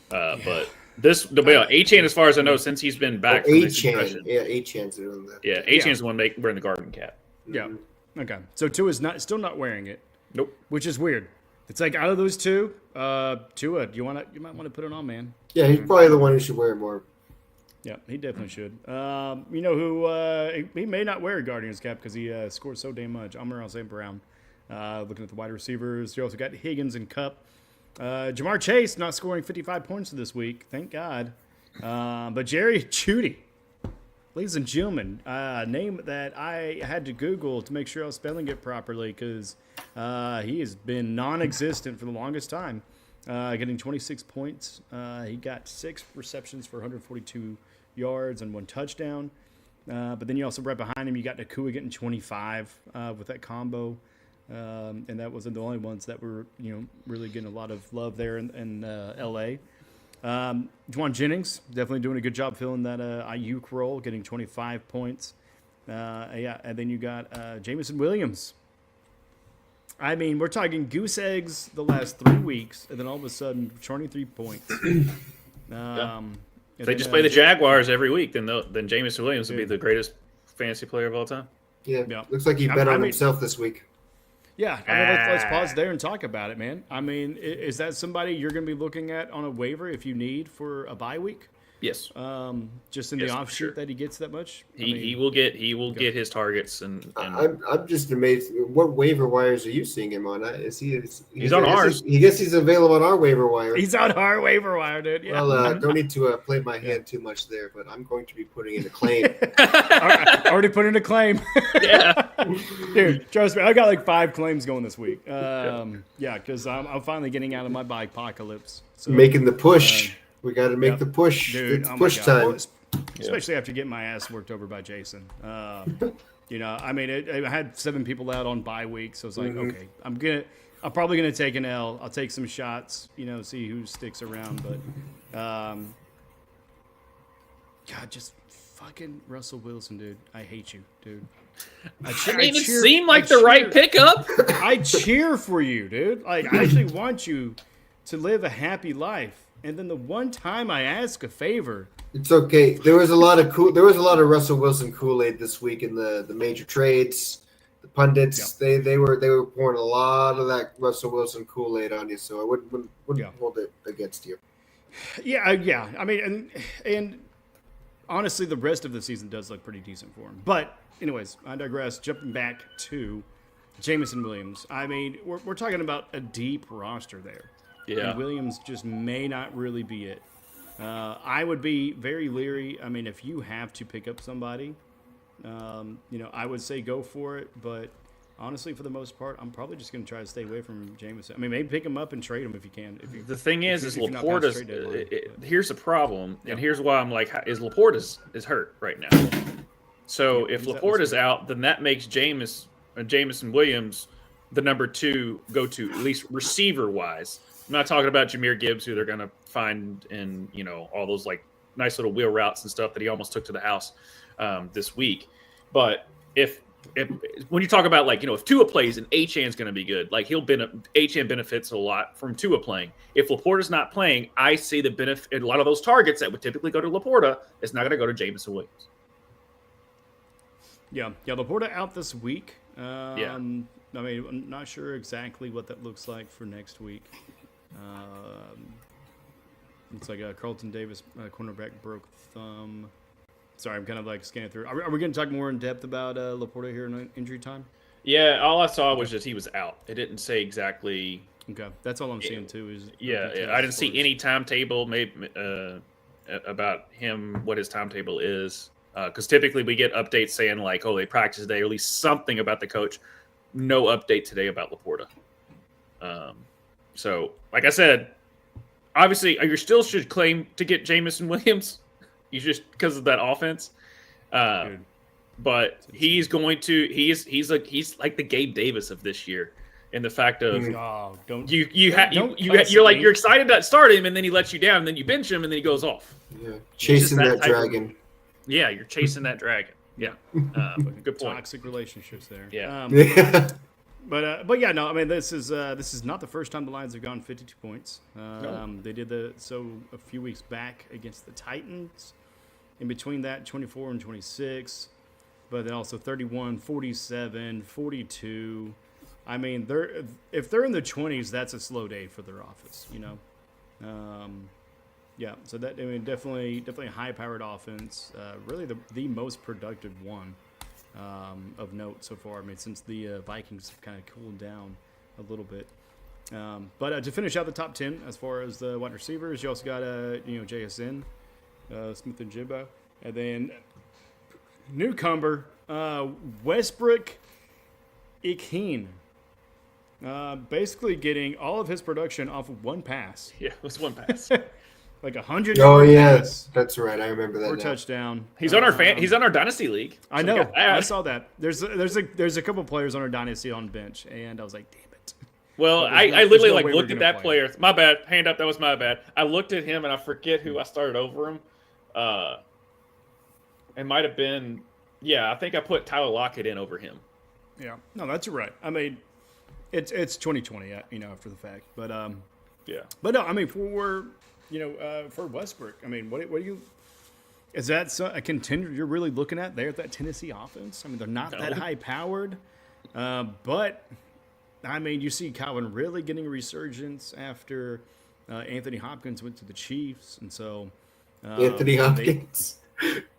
Speaker 2: But Achane, as far as I know, since he's been back from this concussion.
Speaker 3: Yeah, Achane's doing that.
Speaker 2: Yeah, Achane's the one wearing the Guardian cap.
Speaker 1: Yeah. Okay. So Tua's still not wearing it.
Speaker 2: Nope.
Speaker 1: Which is weird. It's like out of those two, Tua, you might want to put it on, man.
Speaker 3: Yeah, he's probably the one who should wear it more.
Speaker 1: Yeah, he definitely should. You know who? He may not wear a Guardians cap because he scored so damn much. Amon-Ra St. Brown. Looking at the wide receivers, you also got Higgins and Kupp. Jamar Chase not scoring 55 points this week, thank God. But Jerry Jeudy, ladies and gentlemen, name that I had to Google to make sure I was spelling it properly because he has been non-existent for the longest time. Getting 26 points. He got 6 receptions for 142 yards and 1 touchdown. But then you also right behind him, you got Nakua getting 25 with that combo. And that wasn't the only ones that were, really getting a lot of love there in L.A. Juwan Jennings definitely doing a good job filling that Ayuk role, getting 25 points. And then you got Jameson Williams. I mean, we're talking goose eggs the last 3 weeks, and then all of a sudden, 23 points.
Speaker 2: If they just play the Jaguars every week, then Jameson Williams would be the greatest fantasy player of all time.
Speaker 3: Yeah. Looks like he bet on himself this week.
Speaker 1: Yeah, let's pause there and talk about it, man. I mean, is that somebody you're going to be looking at on a waiver if you need for a bye week?
Speaker 2: Yes.
Speaker 1: Just in the offshoot that he gets that much.
Speaker 2: He will get his targets and
Speaker 3: I'm just amazed. What waiver wires are you seeing him on? He's
Speaker 2: on ours.
Speaker 3: He guess he's available on our waiver wire.
Speaker 1: He's on our waiver wire, dude. Yeah.
Speaker 3: Well, don't need to play my hand too much there, but I'm going to be putting in a claim.
Speaker 1: Already put in a claim.
Speaker 2: Yeah.
Speaker 1: Dude, trust me, I got like 5 claims going this week. Because I'm finally getting out of my bike-apocalypse. So,
Speaker 3: making the push. We got to make the push.
Speaker 1: Dude,
Speaker 3: it's push time.
Speaker 1: Well, especially after getting my ass worked over by Jason. I mean, I had 7 people out on bye week, so it's like, okay, I'm probably gonna take an L. I'll take some shots, see who sticks around. But, God, just fucking Russell Wilson, dude. I hate you, dude.
Speaker 2: It seemed like the right pickup.
Speaker 1: I cheer for you, dude. Like, I actually want you to live a happy life. And then the one time I ask a favor,
Speaker 3: it's okay. There was a lot of Russell Wilson Kool-Aid this week in the major trades. The pundits they were pouring a lot of that Russell Wilson Kool-Aid on you, so I wouldn't hold it against you.
Speaker 1: Yeah. I mean, and honestly, the rest of the season does look pretty decent for him. But anyways, I digress. Jumping back to Jameson Williams. I mean, we're talking about a deep roster there.
Speaker 2: Yeah.
Speaker 1: And Williams just may not really be it. I would be very leery. I mean, if you have to pick up somebody, I would say go for it. But honestly, for the most part, I'm probably just going to try to stay away from Jameson. I mean, maybe pick him up and trade him if you can.
Speaker 2: The thing is Laporta's. Here's the problem, and here's why I'm like, Laporta is hurt right now. So if Laporta's out, then that makes Jameson Williams the number 2 go-to, at least receiver-wise. I'm not talking about Jahmyr Gibbs, who they're going to find in, all those like nice little wheel routes and stuff that he almost took to the house this week. But if when you talk about like, if Tua plays and Achan's going to be good, like Achan benefits a lot from Tua playing. If Laporta's not playing, I see the benefit. A lot of those targets that would typically go to Laporta is not going to go to Jameson Williams.
Speaker 1: Yeah, Laporta out this week.
Speaker 2: Yeah.
Speaker 1: I mean, I'm not sure exactly what that looks like for next week. Looks like Carlton Davis, cornerback, broke thumb. Sorry, I'm kind of like scanning through. Are we going to talk more in depth about Laporta here in injury time?
Speaker 2: Yeah, all I saw was just he was out. It didn't say exactly.
Speaker 1: Okay, that's all I'm seeing too.
Speaker 2: I didn't see any timetable about him, what his timetable is. Because typically we get updates saying like, oh, they practiced today, or at least something about the coach. No update today about Laporta. So, like I said, obviously you still should claim to get Jameson Williams. You just because of that offense. But he's like the Gabe Davis of this year, in the fact of you're excited to start him, and then he lets you down, and then you bench him, and then he goes off.
Speaker 3: Yeah, chasing that dragon.
Speaker 2: Yeah, you're chasing that dragon. Yeah, good point.
Speaker 1: Toxic relationships there.
Speaker 2: Yeah.
Speaker 1: But yeah, no. I mean, this is not the first time the Lions have gone 52 points. No. They did so a few weeks back against the Titans. In between that, 24 and 26, but then also 31, 47, 42. I mean, if they're in the 20s, that's a slow day for their office. Yeah. So definitely a high-powered offense. Really the most productive one. of note so far. I mean, since the Vikings have kind of cooled down a little bit. But to finish out the top 10, as far as the wide receivers, you also got JSN, Smith and Jibba, and then newcomer Westbrook Ikeen. Basically getting all of his production off of one pass.
Speaker 2: Yeah, it was one pass.
Speaker 1: Like 100.
Speaker 3: Oh yes, that's right. I remember that.
Speaker 1: Or
Speaker 3: now.
Speaker 1: Touchdown.
Speaker 2: He's on our he's on our dynasty league. So
Speaker 1: I know. I saw that. There's a couple players on our dynasty on bench, and I was like, damn it.
Speaker 2: Well, I literally looked at that player. My bad. Hand up. That was my bad. I looked at him and I forget who I started over him. It might have been. Yeah, I think I put Tyler Lockett in over him.
Speaker 1: Yeah. No, that's right. I mean, it's 2020. After the fact, but
Speaker 2: yeah.
Speaker 1: But no, I mean for Westbrook, I mean, what do you? Is that a contender you're really looking at there at that Tennessee offense? I mean, they're not that high powered, but I mean, you see Calvin really getting a resurgence after Anthony Hopkins went to the Chiefs, and so
Speaker 3: Anthony Hopkins.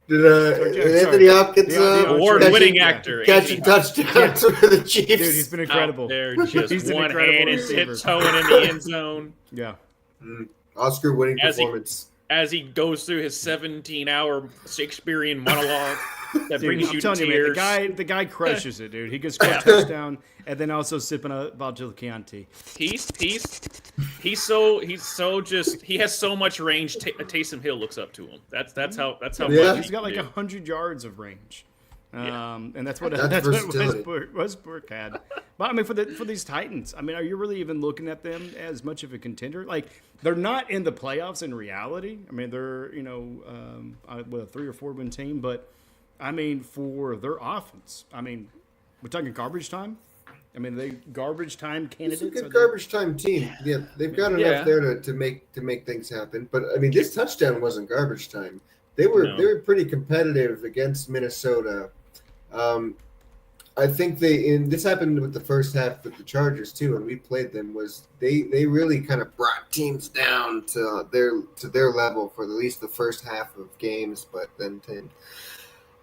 Speaker 3: Did Anthony Hopkins
Speaker 2: award-winning actor
Speaker 3: catching touchdowns for the Chiefs?
Speaker 1: Dude, he's been incredible.
Speaker 2: They're just
Speaker 1: he's
Speaker 2: one hand and tiptoeing in the end zone.
Speaker 1: Yeah.
Speaker 3: Oscar-winning performance.
Speaker 2: As he goes through his 17-hour Shakespearean monologue that brings you to
Speaker 1: tears. Man, the guy crushes it, dude. He gets a touchdown and then also sipping a Vodka Chianti.
Speaker 2: He has so much range. Taysom Hill looks up to him. That's how much
Speaker 1: he's got like 100 yards of range. And that's what Westbrook had. But I mean, for these Titans, I mean, are you really even looking at them as much of a contender? Like, they're not in the playoffs in reality. I mean, they're with a 3 or 4 win team, but I mean, for their offense, I mean, we're talking garbage time. I mean, they garbage time candidates.
Speaker 3: It's a good garbage time team. Yeah, they've got enough there to make things happen. But I mean, this touchdown wasn't garbage time. They were pretty competitive against Minnesota. I think this happened with the first half with the Chargers too, and we played them. Was they really kind of brought teams down to their level for at least the first half of games, but then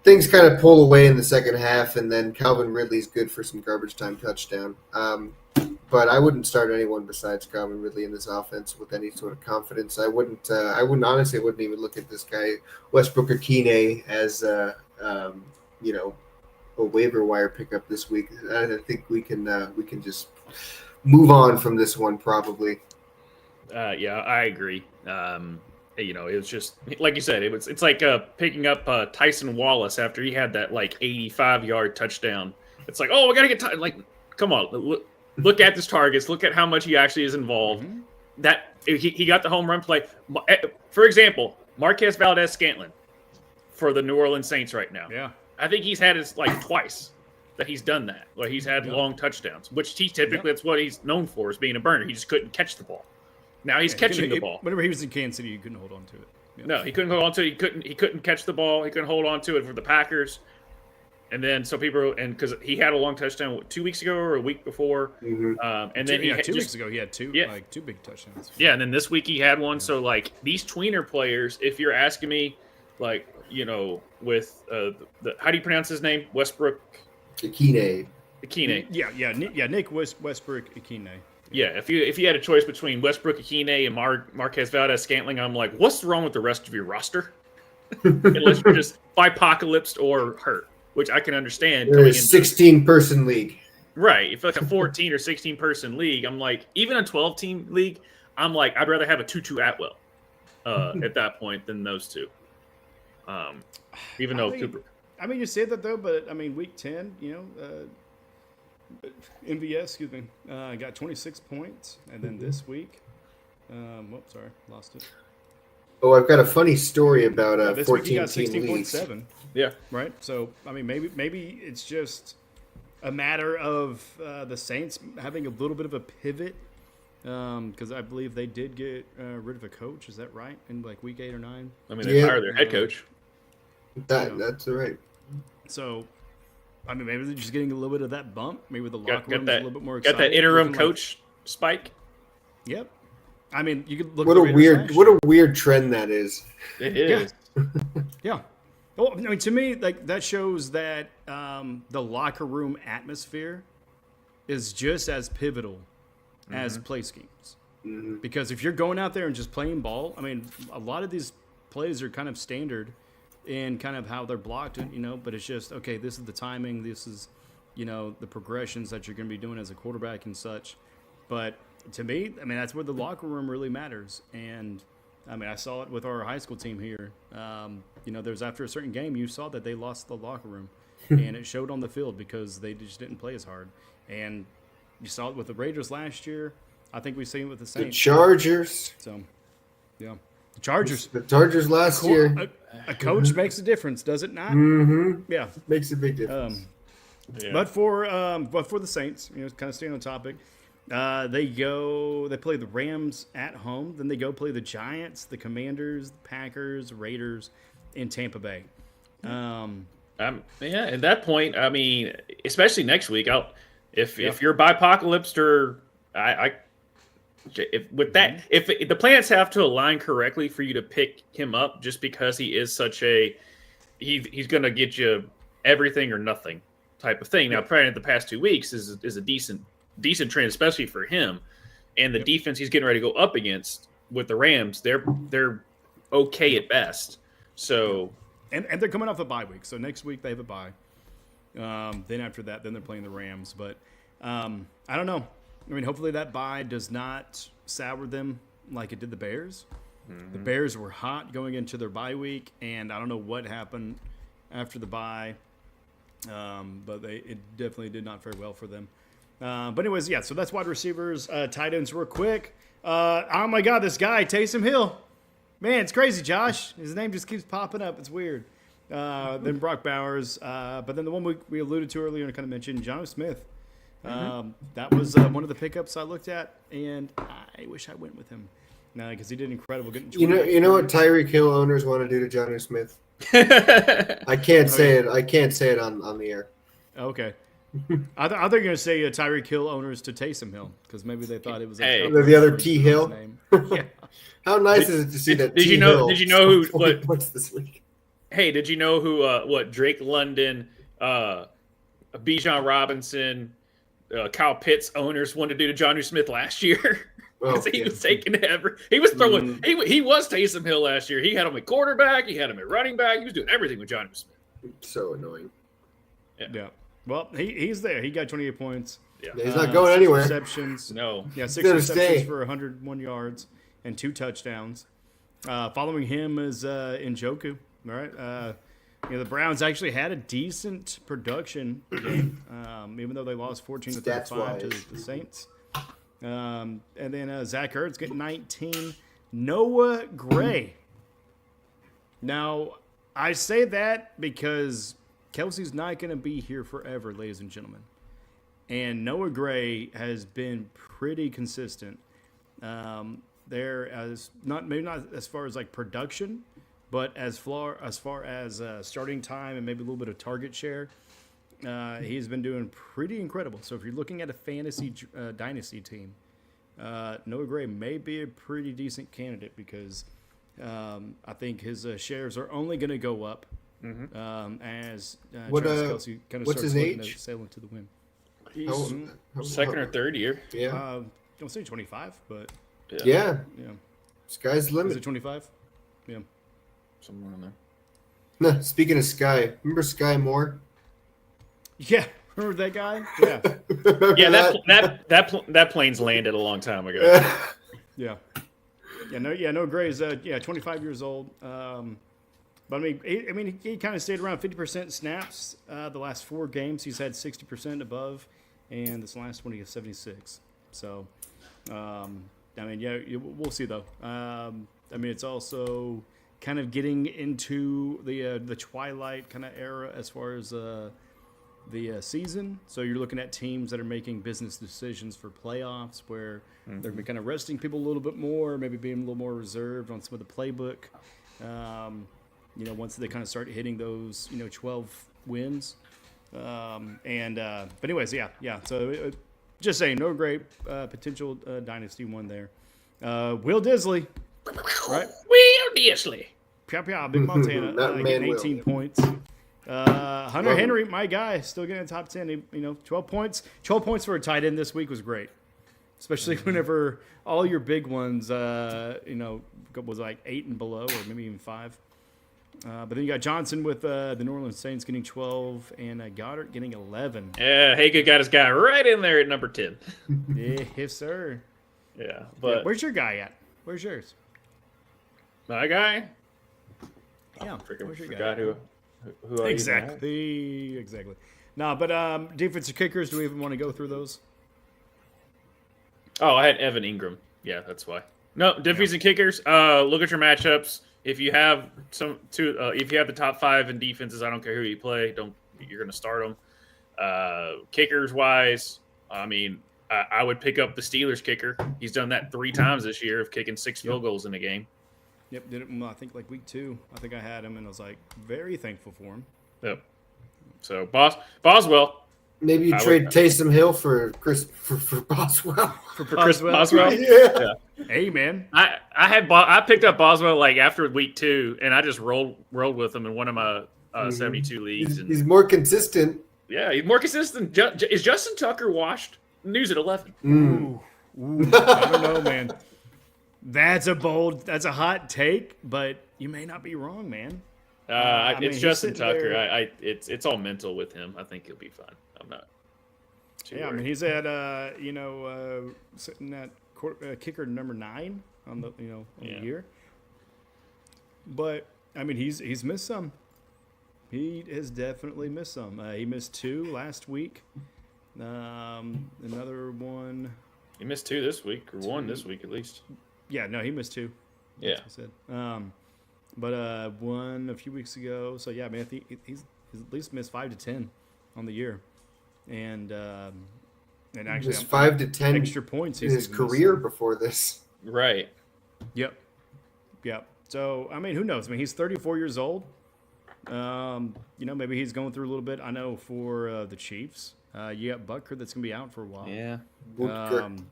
Speaker 3: things kind of pull away in the second half, and then Calvin Ridley's good for some garbage time touchdown. But I wouldn't start anyone besides Calvin Ridley in this offense with any sort of confidence. I wouldn't even look at this guy Westbrook Ikeen as a waiver wire pickup this week. I think we can just move on from this one probably.
Speaker 2: Yeah, I agree. It was just like you said. It's like picking up Tyson Wallace after he had that like 85-yard touchdown. It's like, oh, we gotta get like, come on, look at his targets. Look at how much he actually is involved. Mm-hmm. That he got the home run play. For example, Marquez Valdez-Scantling for the New Orleans Saints right now.
Speaker 1: Yeah.
Speaker 2: I think he's had it like twice that he's done that. Like he's had long touchdowns, which that's what he's known for, is being a burner. He just couldn't catch the ball. Now he's catching the ball.
Speaker 1: Whenever he was in Kansas City, you couldn't hold on to it.
Speaker 2: Yeah. No, he couldn't hold on to it. He couldn't catch the ball. He couldn't hold on to it for the Packers. And then because he had a long touchdown 2 weeks ago or a week before,
Speaker 3: mm-hmm.
Speaker 2: And then
Speaker 1: 2 weeks ago he had two big touchdowns.
Speaker 2: Yeah, and then this week he had one. Yeah. So like these tweener players, if you're asking me, like with how do you pronounce his name? Westbrook
Speaker 3: Ikeen.
Speaker 1: Yeah. Nick Westbrook Ikeen.
Speaker 2: Yeah, if you had a choice between Westbrook Ikeen and Marquez Valdez-Scantling, I'm like, what's wrong with the rest of your roster? Unless you're just byepocalypsed or hurt, which I can understand.
Speaker 3: You're a 16-person league.
Speaker 2: Right. If like a 14 or 16-person league, I'm like, even a 12-team league, I'm like, I'd rather have a Tutu Atwell at that point than those two. Even though Cooper.
Speaker 1: I mean, you say that though, but I mean, week 10, MVS, got 26 points, and then this week, lost it.
Speaker 3: Oh, I've got a funny story about a
Speaker 1: 14-team
Speaker 3: league.
Speaker 1: 16.7.
Speaker 2: Yeah.
Speaker 1: Right. So I mean, maybe it's just a matter of the Saints having a little bit of a pivot, because I believe they did get rid of a coach. Is that right? In like week 8 or 9.
Speaker 2: I mean, they fired their head coach.
Speaker 3: That's right.
Speaker 1: So, I mean, maybe they're just getting a little bit of that bump. Maybe the locker room's a little bit more excited.
Speaker 2: Got that interim coach spike.
Speaker 1: Yep. I mean, you could look.
Speaker 3: What a weird trend that is.
Speaker 2: It is.
Speaker 1: Yeah. Well, I mean, to me, like that shows that the locker room atmosphere is just as pivotal as play schemes. Because if you're going out there and just playing ball, I mean, a lot of these plays are kind of standard in kind of how they're blocked, but it's just, okay, this is the timing, this is, the progressions that you're going to be doing as a quarterback and such. But to me, I mean, that's where the locker room really matters. And, I mean, I saw it with our high school team here. There's after a certain game, you saw that they lost the locker room. And it showed on the field because they just didn't play as hard. And you saw it with the Raiders last year. I think we've seen it with the Saints.
Speaker 3: The Chargers.
Speaker 1: So, yeah. The Chargers.
Speaker 3: The Chargers last year.
Speaker 1: A coach makes a difference, does it not?
Speaker 3: Mm-hmm.
Speaker 1: Yeah.
Speaker 3: Makes a big difference.
Speaker 1: But for the Saints, kind of staying on topic, they play the Rams at home. Then they go play the Giants, the Commanders, the Packers, Raiders in Tampa Bay.
Speaker 2: At that point, I mean, especially next week, if you're byepocalypse or if the planets have to align correctly for you to pick him up, just because he is such he's going to get you everything or nothing type of thing. Now, probably in the past 2 weeks is a decent trend, especially for him, and the defense he's getting ready to go up against with the Rams. They're okay at best. So,
Speaker 1: and they're coming off a bye week. So next week they have a bye. Then after that, then they're playing the Rams. But I don't know. I mean, hopefully that bye does not sour them like it did the Bears. Mm-hmm. The Bears were hot going into their bye week, and I don't know what happened after the bye, but it definitely did not fare well for them. But anyways, yeah, so that's wide receivers. Tight ends real quick. Oh, my God, this guy, Taysom Hill. Man, it's crazy, Josh. His name just keeps popping up. It's weird. Then Brock Bowers. But then the one we alluded to earlier and kind of mentioned, Jonnu Smith. That was one of the pickups I looked at, and I wish I went with him because he did incredible.
Speaker 3: You know what Tyreek Hill owners want to do to Jonnu Smith? I can't say it. I can't say it on the air.
Speaker 1: Okay. I thought you were going to say Tyreek Hill owners to Taysom Hill because maybe they thought it was
Speaker 3: the other T Hill.
Speaker 1: Yeah.
Speaker 3: How nice is it to see that?
Speaker 2: Did you know who?
Speaker 3: What's this week?
Speaker 2: Hey, did you know who? Drake London, Bijan Robinson, Kyle Pitts owners wanted to do to Jonnu Smith last year? Was taking he was throwing. He was Taysom Hill last year. He had him at quarterback. He had him at running back. He was doing everything with Jonnu Smith.
Speaker 3: So annoying.
Speaker 1: Yeah. Well, he's there. He got 28 points.
Speaker 3: Yeah. He's not going anywhere.
Speaker 1: Receptions.
Speaker 2: No.
Speaker 1: Yeah, 6 receptions for 101 yards and 2 touchdowns. Following him is Njoku. All right. The Browns actually had a decent production game, even though they lost 14-35 to the Saints. And then Zach Ertz getting 19. Noah Gray. Now, I say that because Kelsey's not going to be here forever, ladies and gentlemen. And Noah Gray has been pretty consistent. There as maybe not as far as like production, but as far as starting time and maybe a little bit of target share, he's been doing pretty incredible. So if you're looking at a fantasy dynasty team, Noah Gray may be a pretty decent candidate because I think his shares are only going to go up as Travis Kelce kind of
Speaker 3: what's
Speaker 1: starts
Speaker 3: his age?
Speaker 1: sailing to the wind.
Speaker 2: He's second or third year.
Speaker 3: Yeah.
Speaker 1: Don't say 25, but
Speaker 3: yeah. Sky's the
Speaker 1: Is
Speaker 3: limit.
Speaker 1: it 25? Yeah.
Speaker 2: Somewhere in there.
Speaker 3: No, speaking of Sky, remember Sky Moore?
Speaker 1: Yeah, remember that guy? Yeah.
Speaker 2: That plane's landed a long time ago.
Speaker 1: Yeah. No Gray's 25 years old. But I mean, he kind of stayed around 50% snaps the last 4 games. He's had 60% above, and this last one he has 76. So, we'll see though. I mean, it's also kind of getting into the twilight kind of era as far as the season. So you're looking at teams that are making business decisions for playoffs where they're kind of resting people a little bit more, maybe being a little more reserved on some of the playbook. Once they kind of start hitting those, 12 wins. But anyways, yeah. So just saying, no great potential dynasty one there. Will Disley, right?
Speaker 2: Will Disley.
Speaker 1: Big Montana
Speaker 3: Not
Speaker 1: getting
Speaker 3: Manuel.
Speaker 1: 18 points. Hunter Henry, my guy, still getting top 10. 12 points. 12 points for a tight end this week was great, especially whenever all your big ones, was like 8 and below, or maybe even 5. But then you got Johnson with the New Orleans Saints getting 12, and Goddard getting 11.
Speaker 2: Yeah, Haga got his guy right in there at number 10.
Speaker 1: Yes, sir.
Speaker 2: Yeah, but
Speaker 1: Where's your guy at? Where's yours?
Speaker 2: my guy,
Speaker 1: Yeah,
Speaker 2: freaking
Speaker 1: where's your
Speaker 2: forgot
Speaker 1: guy?
Speaker 2: who I
Speaker 1: Exactly. No, but defensive kickers, do we even want to go through those?
Speaker 2: Oh, I had Evan Ingram. Yeah, that's why. No, defensive kickers. Look at your matchups. If you have if you have the top 5 in defenses, I don't care who you play. You're going to start them. Kickers wise, I mean, I would pick up the Steelers kicker. He's done that 3 times this year of kicking 6 field goals in a game.
Speaker 1: Yep, did it. I think like week 2. I think I had him, and I was like very thankful for him.
Speaker 2: Yep. So Boswell.
Speaker 3: Maybe you trade Taysom Hill for Boswell.
Speaker 1: For
Speaker 2: Chris Boswell.
Speaker 3: Yeah.
Speaker 1: Hey, man.
Speaker 2: I picked up Boswell like after week 2, and I just rolled with him in one of my 72 leagues.
Speaker 3: He's more consistent.
Speaker 2: Yeah, he's more consistent. Is Justin Tucker washed? News at 11.
Speaker 1: Ooh, I don't know, man. That's a hot take, but you may not be wrong, man.
Speaker 2: It's Justin Tucker. It's all mental with him. I think he'll be fine. I'm not.
Speaker 1: Yeah, I mean he's at sitting at kicker number 9 on the the year. But I mean he's missed some. He has definitely missed some. He missed 2 last week. Another one.
Speaker 2: He missed 2 this week, or 1 this week at least.
Speaker 1: Yeah, no, he missed 2.
Speaker 2: Yeah,
Speaker 1: I said. But 1 a few weeks ago. So yeah, man, I think he's at least missed 5 to 10 on the year, and actually
Speaker 3: Just 5 to 10
Speaker 1: extra points
Speaker 3: in his career before this.
Speaker 2: right.
Speaker 1: Yep. So I mean, who knows? I mean, he's 34 years old. Maybe he's going through a little bit. I know for the Chiefs, you got Butker that's going to be out for a while.
Speaker 2: Yeah.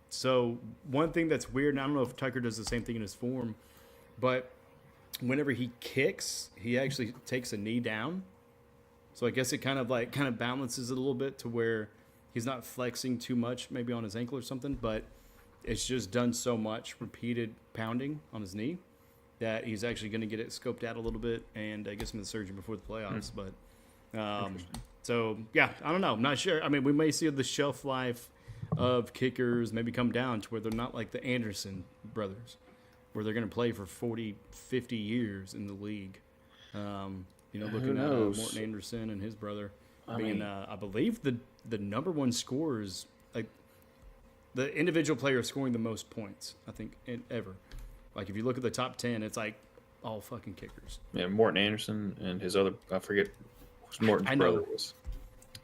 Speaker 1: So one thing that's weird, and I don't know if Tucker does the same thing in his form, but whenever he kicks, he actually takes a knee down. So I guess it kind of balances it a little bit to where he's not flexing too much, maybe on his ankle or something, but it's just done so much repeated pounding on his knee that he's actually going to get it scoped out a little bit and get some of the surgery before the playoffs. But so yeah, I don't know. I'm not sure. I mean, we may see the shelf life of kickers maybe come down to where they're not like the Anderson brothers, where they're going to play for 40, 50 years in the league. Looking at Morton Anderson and his brother I believe the number 1 scorers, like the individual player scoring the most points, I think, ever. Like if you look at the top 10, it's like all fucking kickers.
Speaker 2: Yeah, Morton Anderson and his other, I forget who Morton's brother was.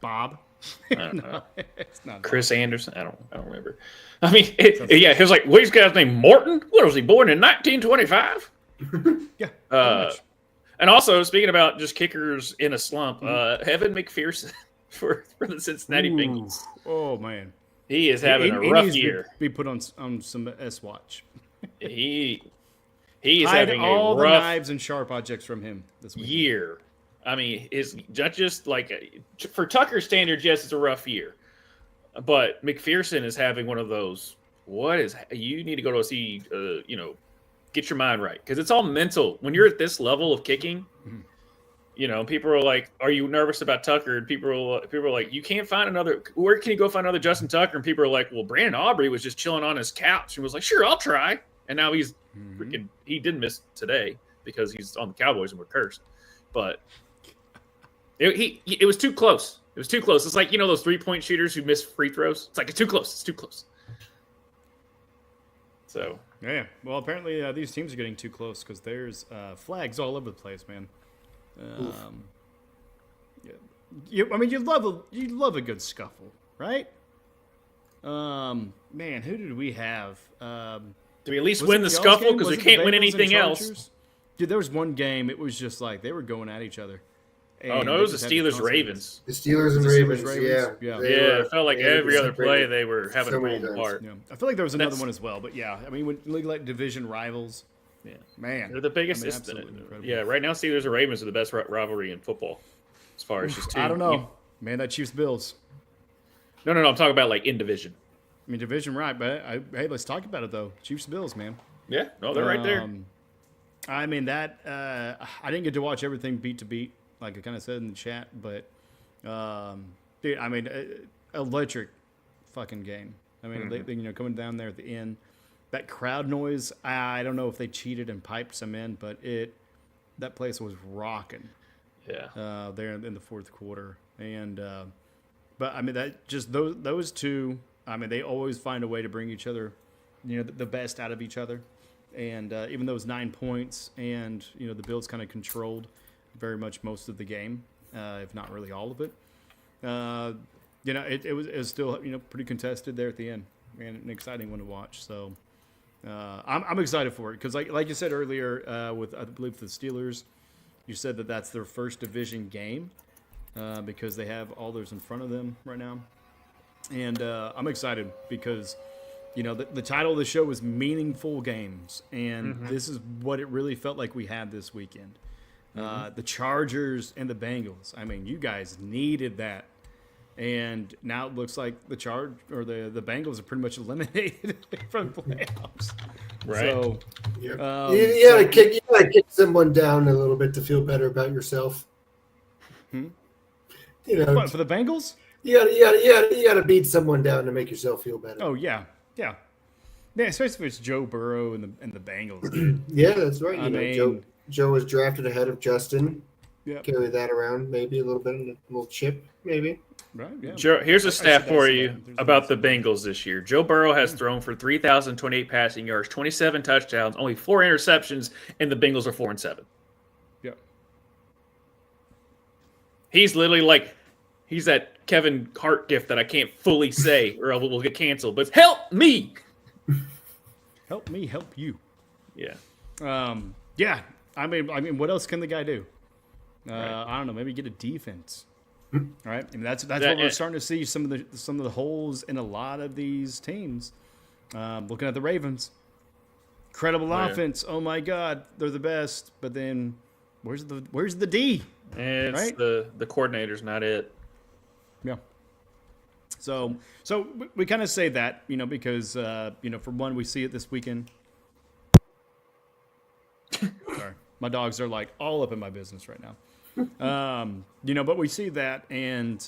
Speaker 1: Bob.
Speaker 2: I don't know.
Speaker 1: It's not
Speaker 2: Chris Anderson. I don't remember. I mean, he was like, what's his guy's name? Morton? What was he born in 1925?
Speaker 1: Yeah.
Speaker 2: And also, speaking about just kickers in a slump, Evan McPherson for the Cincinnati Bengals.
Speaker 1: Oh man,
Speaker 2: he is having a rough year.
Speaker 1: Be put on some S-Watch.
Speaker 2: He is
Speaker 1: Hide
Speaker 2: having
Speaker 1: all
Speaker 2: a
Speaker 1: the
Speaker 2: rough
Speaker 1: knives and sharp objects from him this week.
Speaker 2: year. I mean, is just like for Tucker standards, yes, it's a rough year. But McPherson is having one of those. You need to go to see, get your mind right, because it's all mental. When you're at this level of kicking, people are like, "Are you nervous about Tucker?" And people are like, "You can't find another. Where can you go find another Justin Tucker?" And people are like, "Well, Brandon Aubrey was just chilling on his couch and was like, sure, I'll try." And now he's freaking. He didn't miss today because he's on the Cowboys and we're cursed. But it was too close. It was too close. It's like those 3-point shooters who miss free throws. It's like it's too close. It's too close. So
Speaker 1: yeah. Well, apparently these teams are getting too close because there's flags all over the place, man. You love a good scuffle, right? Man, who did we have?
Speaker 2: Do we at least win the scuffle because we can't win anything else?
Speaker 1: Dude, there was one game. It was just like they were going at each other.
Speaker 2: Oh no, it was the Steelers Ravens.
Speaker 3: The Steelers and Ravens. Yeah.
Speaker 2: It felt like every other play they were having a pulled apart.
Speaker 1: Yeah. I feel like there was another one as well, but yeah, I mean, when like division rivals,
Speaker 2: Yeah,
Speaker 1: Man,
Speaker 2: they're the biggest.
Speaker 1: absolutely incredible.
Speaker 2: Yeah, right now Steelers and Ravens are the best rivalry in football, as far as just two.
Speaker 1: I don't know, man. That Chiefs Bills.
Speaker 2: No. I'm talking about like in division.
Speaker 1: I mean, division, right? But hey, let's talk about it though. Chiefs Bills, man.
Speaker 2: Yeah, no, they're right there.
Speaker 1: I mean that I didn't get to watch everything beat to beat, like I kind of said in the chat, but dude, I mean, electric fucking game. I mean, they coming down there at the end, that crowd noise. I don't know if they cheated and piped some in, but that place was rocking.
Speaker 2: Yeah.
Speaker 1: There in the fourth quarter, and but I mean that just those two. I mean, they always find a way to bring each other, the best out of each other. And even though it was 9 points, and the Bills kind of controlled very much most of the game, if not really all of it, it was still pretty contested there at the end, and an exciting one to watch. So I'm excited for it because like you said earlier with I believe the Steelers, you said that's their first division game because they have all those in front of them right now, and I'm excited because. The title of the show was Meaningful Games, and this is what it really felt like we had this weekend. The Chargers and the Bengals. I mean, you guys needed that, and now it looks like the Bengals are pretty much eliminated from the playoffs.
Speaker 2: Right.
Speaker 1: So,
Speaker 3: you gotta kick someone down a little bit to feel better about yourself.
Speaker 1: What, for the Bengals?
Speaker 3: You gotta beat someone down to make yourself feel better.
Speaker 1: Oh yeah. Yeah, especially if it's Joe Burrow and the Bengals, dude.
Speaker 3: Yeah, that's right.
Speaker 1: I mean,
Speaker 3: Joe was drafted ahead of Justin.
Speaker 1: Yeah,
Speaker 3: carry that around, maybe a little bit, a little chip, maybe.
Speaker 1: Right. Yeah.
Speaker 2: Joe, here's a stat for you about the Bengals this year. Joe Burrow has thrown for 3,028 passing yards, 27 touchdowns, only 4 interceptions, and the Bengals are 4-7.
Speaker 1: Yeah.
Speaker 2: He's literally he's that Kevin Hart gift that I can't fully say or we'll get canceled, but help me.
Speaker 1: Help me help you.
Speaker 2: Yeah.
Speaker 1: Yeah. I mean, what else can the guy do?
Speaker 2: Right.
Speaker 1: I don't know. Maybe get a defense. Right. I mean, that's what we're starting to see some of the holes in a lot of these teams. Looking at the Ravens, incredible offense. Oh my God, they're the best. But then, where's the D?
Speaker 2: And it's
Speaker 1: right?
Speaker 2: the coordinator's not it.
Speaker 1: Yeah. So we kind of say that, because, for one, we see it this weekend. Sorry. My dogs are all up in my business right now. But we see that and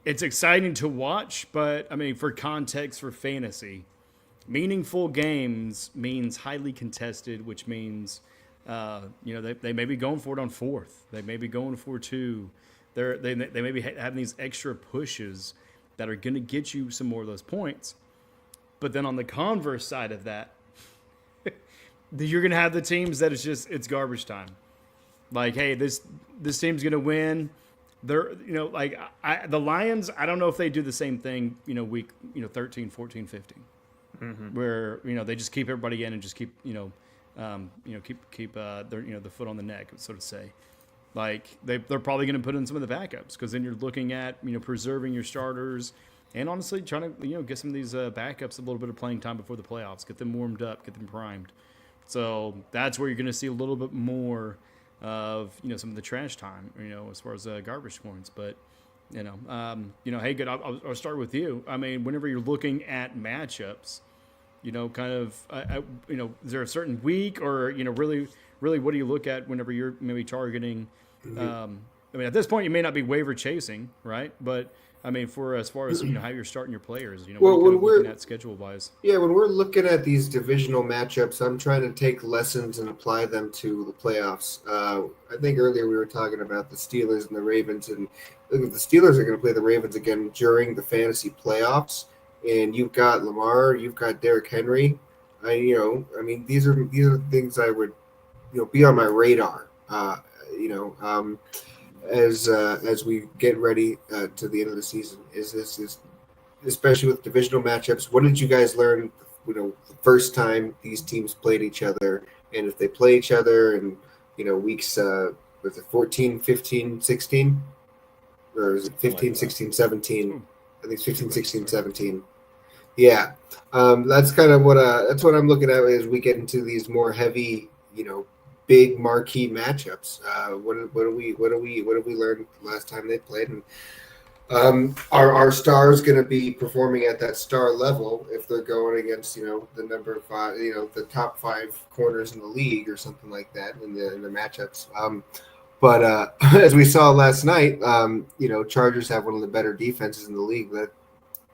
Speaker 1: it's exciting to watch, but I mean, for context, for fantasy, meaningful games means highly contested, which means, they may be going for it on fourth. They may be going for 2. They may be having these extra pushes that are going to get you some more of those points. But then on the converse side of that, you're going to have the teams that it's garbage time. Like, hey, this team's going to win. They're, the Lions, I don't know if they do the same thing, week, 13, 14, 15. Where, they just keep everybody in and just keep, keep their, the foot on the neck, so to say. Like, they're probably going to put in some of the backups because then you're looking at, preserving your starters and honestly trying to, get some of these backups a little bit of playing time before the playoffs, get them warmed up, get them primed. So that's where you're going to see a little bit more of, some of the trash time, as far as garbage points. But, hey, good. I'll start with you. I mean, whenever you're looking at matchups, kind of, is there a certain week or, really, what do you look at whenever you're maybe targeting? I mean, at this point, you may not be waiver chasing, right? But I mean, for as far as how you're starting your players,
Speaker 3: well,
Speaker 1: what are you looking at schedule wise?
Speaker 3: Yeah, when we're looking at these divisional matchups, I'm trying to take lessons and apply them to the playoffs. I think earlier we were talking about the Steelers and the Ravens, and the Steelers are going to play the Ravens again during the fantasy playoffs. And you've got Lamar, you've got Derrick Henry. These are things I would be on my radar. As we get ready to the end of the season, is especially with divisional matchups. What did you guys learn? The first time these teams played each other, and if they play each other in weeks was it 14, 15, 16, or is it 15, 16, 17? I think it's 15, 16, 17. Yeah, that's kind of what I'm looking at as we get into these more heavy big marquee matchups. What did we learn last time they played? And our stars going to be performing at that star level if they're going against the number 5, the top 5 corners in the league or something like that in the matchups. But as we saw last night, Chargers have one of the better defenses in the league that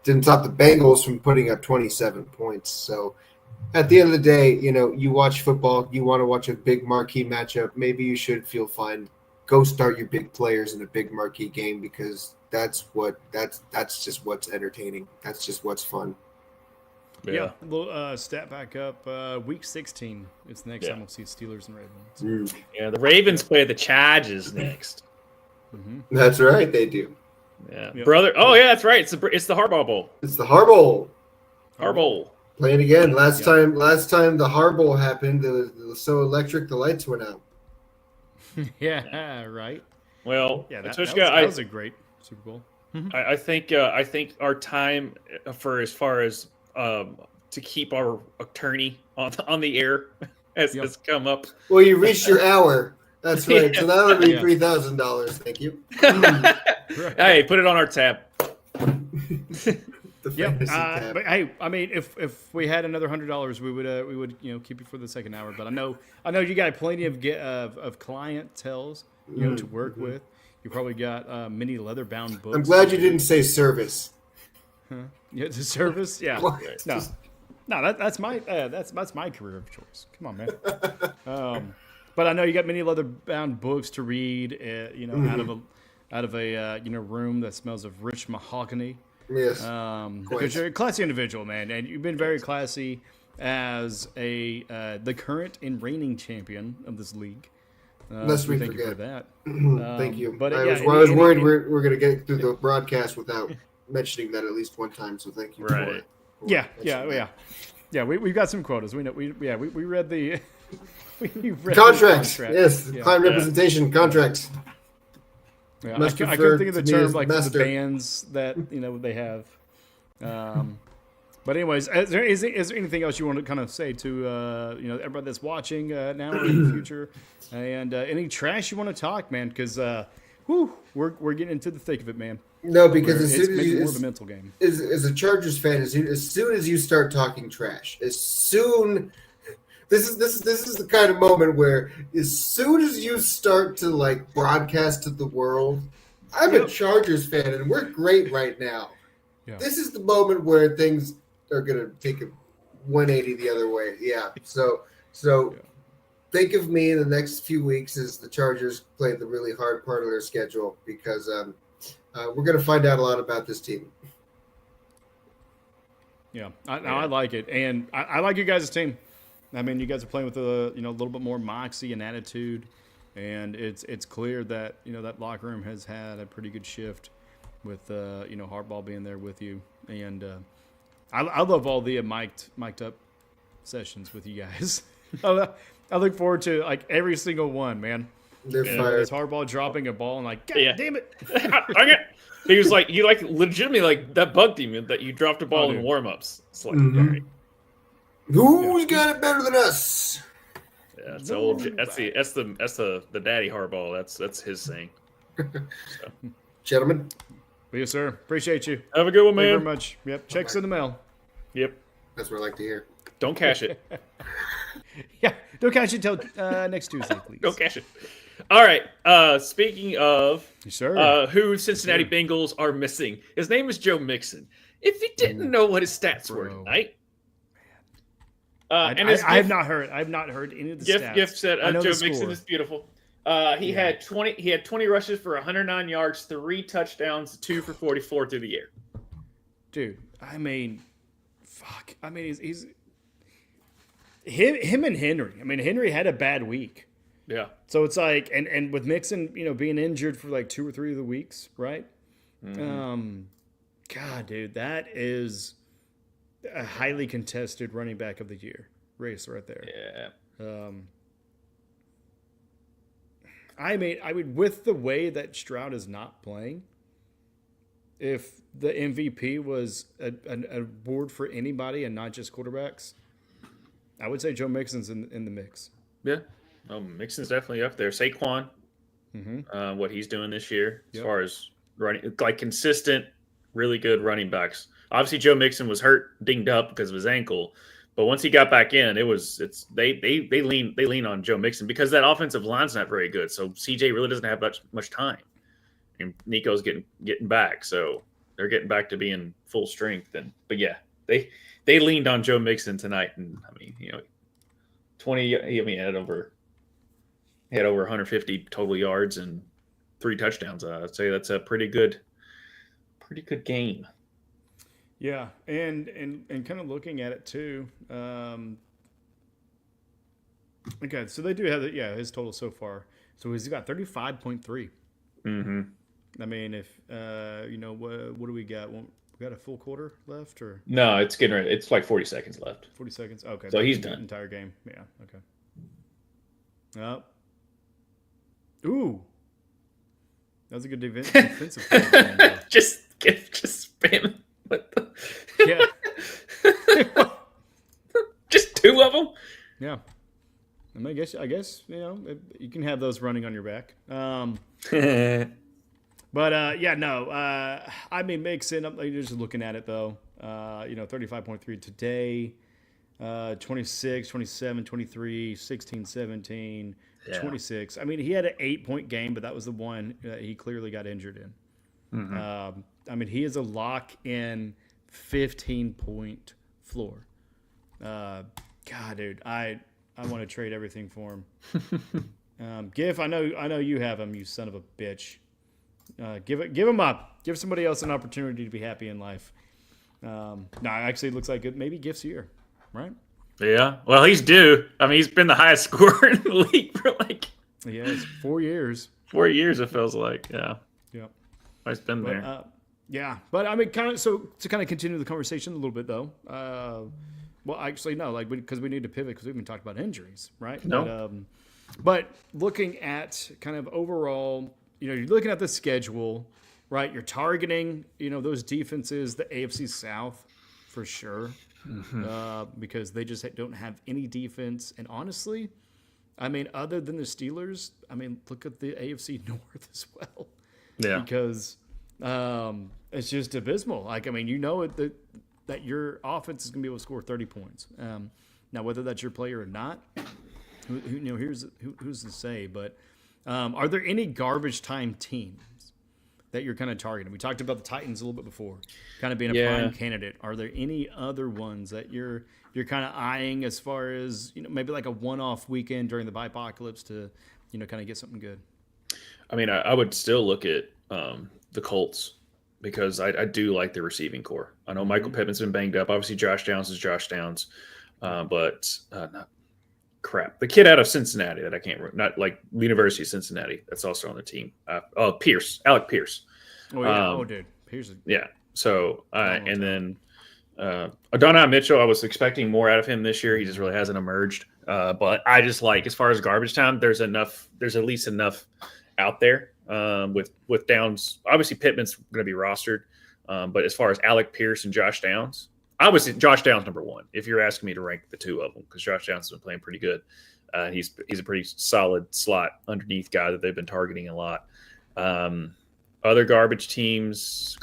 Speaker 3: didn't stop the Bengals from putting up 27 points. So at the end of the day, you watch football, you want to watch a big marquee matchup. Maybe you should feel fine. Go start your big players in a big marquee game because that's just what's entertaining. That's just what's fun.
Speaker 1: Yeah. A little stat back up. Week 16 is the next time we'll see Steelers and Ravens.
Speaker 2: Yeah, the Ravens play the Chargers next.
Speaker 1: Mm-hmm.
Speaker 3: That's right, they do.
Speaker 2: Yeah, brother. Oh yeah, that's right. It's the Harbaugh Bowl.
Speaker 3: It's the Harbaugh.
Speaker 2: Harbaugh.
Speaker 3: Playing again. Last time the Harbaugh happened, it was so electric the lights went out.
Speaker 1: Yeah, right.
Speaker 2: Well,
Speaker 1: Tvshka, that was a great Super Bowl.
Speaker 2: I think our time for as far as to keep our attorney on the air has come up.
Speaker 3: Well, you reached your hour. That's right. So that'll be $3,000. Thank you.
Speaker 2: Hey, put it on our tab.
Speaker 3: Tab.
Speaker 1: But hey, I mean, if we had another $100, we would keep you for the second hour. But I know you got plenty of clienteles to work with. You probably got many leather bound books.
Speaker 3: I'm glad you didn't say service.
Speaker 1: Huh? Yeah, it's a service. Yeah. No, that's my career of choice. Come on, man. But I know you got many leather bound books to read. Out of a room that smells of rich mahogany.
Speaker 3: Yes.
Speaker 1: Because you're a classy individual, man, and you've been very classy as the current and reigning champion of this league.
Speaker 3: Lest we
Speaker 1: thank
Speaker 3: forget
Speaker 1: you for that.
Speaker 3: Thank you.
Speaker 1: But
Speaker 3: I was worried we're going to get through the broadcast without mentioning that at least one time. So thank you for it.
Speaker 1: Yeah. We've got some quotas. We know. We read the. We read
Speaker 3: contracts.
Speaker 1: The contract.
Speaker 3: Yes, client representation contracts.
Speaker 1: Yeah, I couldn't think of the term like the bands that they have. But anyways, is there anything else you want to kind of say to everybody that's watching now or in the future, and any trash you want to talk, man? Because we're getting into the thick of it, man.
Speaker 3: No, because
Speaker 1: it's more of a mental game.
Speaker 3: As a Chargers fan, as soon as you start talking trash, this is the kind of moment where as soon as you start to broadcast to the world, I'm a Chargers fan and we're great right now. Yeah. This is the moment where things are gonna take a 180 the other way. Yeah. So think of me in the next few weeks as the Chargers play the really hard part of their schedule because we're gonna find out a lot about this team.
Speaker 1: Yeah, I like it, and I like you guys' team. I mean, you guys are playing with a little bit more moxie and attitude, and it's clear that that locker room has had a pretty good shift with Harbaugh being there with you, and I love all the mic'd up sessions with you guys. I look forward to every single one, man.
Speaker 3: They're fired.
Speaker 1: It's Harbaugh dropping a ball and God damn it.
Speaker 2: He was legitimately that bugged him that you dropped a ball in warm-ups. It's like, all right.
Speaker 3: Who's got it better than us?
Speaker 2: Yeah, that's the daddy Harbaugh. That's his saying. So.
Speaker 3: Gentlemen.
Speaker 1: Yes, sir. Appreciate you.
Speaker 2: Have a good one, man.
Speaker 1: Thank you very much. Yep. Checks in the mail.
Speaker 2: Yep.
Speaker 3: That's what I like to hear.
Speaker 2: Don't cash it.
Speaker 1: Yeah. Don't cash it until next Tuesday, please.
Speaker 2: Don't cash it. All right. Speaking of who Cincinnati Bengals are missing, his name is Joe Mixon. If you didn't know what his stats were tonight,
Speaker 1: I have not heard any of the stats.
Speaker 2: Gift said Joe Mixon is beautiful. He had 20 rushes for 109 yards, 3 touchdowns, 2 for 44 through the air.
Speaker 1: Dude, I mean, fuck. I mean, he's him and Henry. I mean, Henry had a bad week.
Speaker 2: Yeah.
Speaker 1: So it's and with Mixon, being injured for 2 or 3 of the weeks, right? Mm-hmm. God, dude, that is a highly contested running back of the year race right there.
Speaker 2: Yeah.
Speaker 1: I mean, with the way that Stroud is not playing, if the MVP was an award for anybody and not just quarterbacks, I would say Joe Mixon's in the mix.
Speaker 2: Yeah. Mixon's definitely up there. Saquon, what he's doing this year as far as running, like consistent, really good running backs. Obviously, Joe Mixon was hurt, dinged up because of his ankle, but once he got back in, they lean on Joe Mixon because that offensive line's not very good. So CJ really doesn't have much time, and Nico's getting back, so they're getting back to being full strength. But yeah, they leaned on Joe Mixon tonight, and I mean, 20. I mean, he had over 150 total yards and 3 touchdowns. I'd say that's a pretty good game.
Speaker 1: Yeah, and kind of looking at it too. Okay, so they do have his total so far. So he's got 35.3.
Speaker 2: Mm-hmm.
Speaker 1: I mean, if what do we got? We got a full quarter left, or
Speaker 2: No, it's getting ready. It's like 40 seconds left.
Speaker 1: 40 seconds. Okay,
Speaker 2: so he's
Speaker 1: the
Speaker 2: done.
Speaker 1: Entire game. Yeah. Okay. Oh. Ooh. That was a good defensive play.
Speaker 2: just spam. What the?
Speaker 1: Yeah.
Speaker 2: Just 2 of them.
Speaker 1: Yeah. I mean, I guess you can have those running on your back. But I mean, Mixon. You're just looking at it though. 35.3 today. 26, 27, 23, 16, 17, 26. I mean, he had an 8-point game, but that was the one he clearly got injured in.
Speaker 2: Mm-hmm.
Speaker 1: I mean, he is a lock in 15-point floor. God, dude, I want to trade everything for him. Giff, I know you have him, you son of a bitch. Give him up. Give somebody else an opportunity to be happy in life. No, actually, it looks like maybe Giff's year. Right?
Speaker 2: Yeah. Well, he's due. I mean, he's been the highest scorer in the league for
Speaker 1: it's 4 years.
Speaker 2: 4 years, it feels like. Yeah.
Speaker 1: Yeah.
Speaker 2: He's been there.
Speaker 1: But I mean, to continue the conversation a little bit, though. Well, actually, no, because we need to pivot because we haven't talked about injuries, right?
Speaker 2: No.
Speaker 1: But looking at kind of overall, you're looking at the schedule, right? You're targeting, those defenses, the AFC South, for sure. Because they just don't have any defense. And honestly, I mean, other than the Steelers, I mean, look at the AFC North as well.
Speaker 2: Yeah.
Speaker 1: Because it's just abysmal. That your offense is going to be able to score 30 points. Now, whether that's your player or not, who's to say? But are there any garbage time teams that you're kind of targeting? We talked about the Titans a little bit before, kind of being a prime candidate. Are there any other ones that you're kind of eyeing as far as maybe like a one-off weekend during the byepocalypse to kind of get something good?
Speaker 2: I mean, I would still look at the Colts because I do like the receiving core. I know Michael Pittman's been banged up. Obviously, Josh Downs is Josh Downs, but not crap. The kid out of Cincinnati that I can't remember, not like University of Cincinnati. That's also on the team. Alec Pierce.
Speaker 1: Oh yeah, dude, Pierce.
Speaker 2: Yeah. So and then Adonai Mitchell, I was expecting more out of him this year. He just really hasn't emerged. But I just as far as garbage time, there's at least enough out there with Downs. Obviously, Pittman's going to be rostered. But as far as Alec Pierce and Josh Downs, obviously Josh Downs number 1. If you're asking me to rank the 2 of them, because Josh Downs has been playing pretty good. He's a pretty solid slot underneath guy that they've been targeting a lot. Other garbage teams.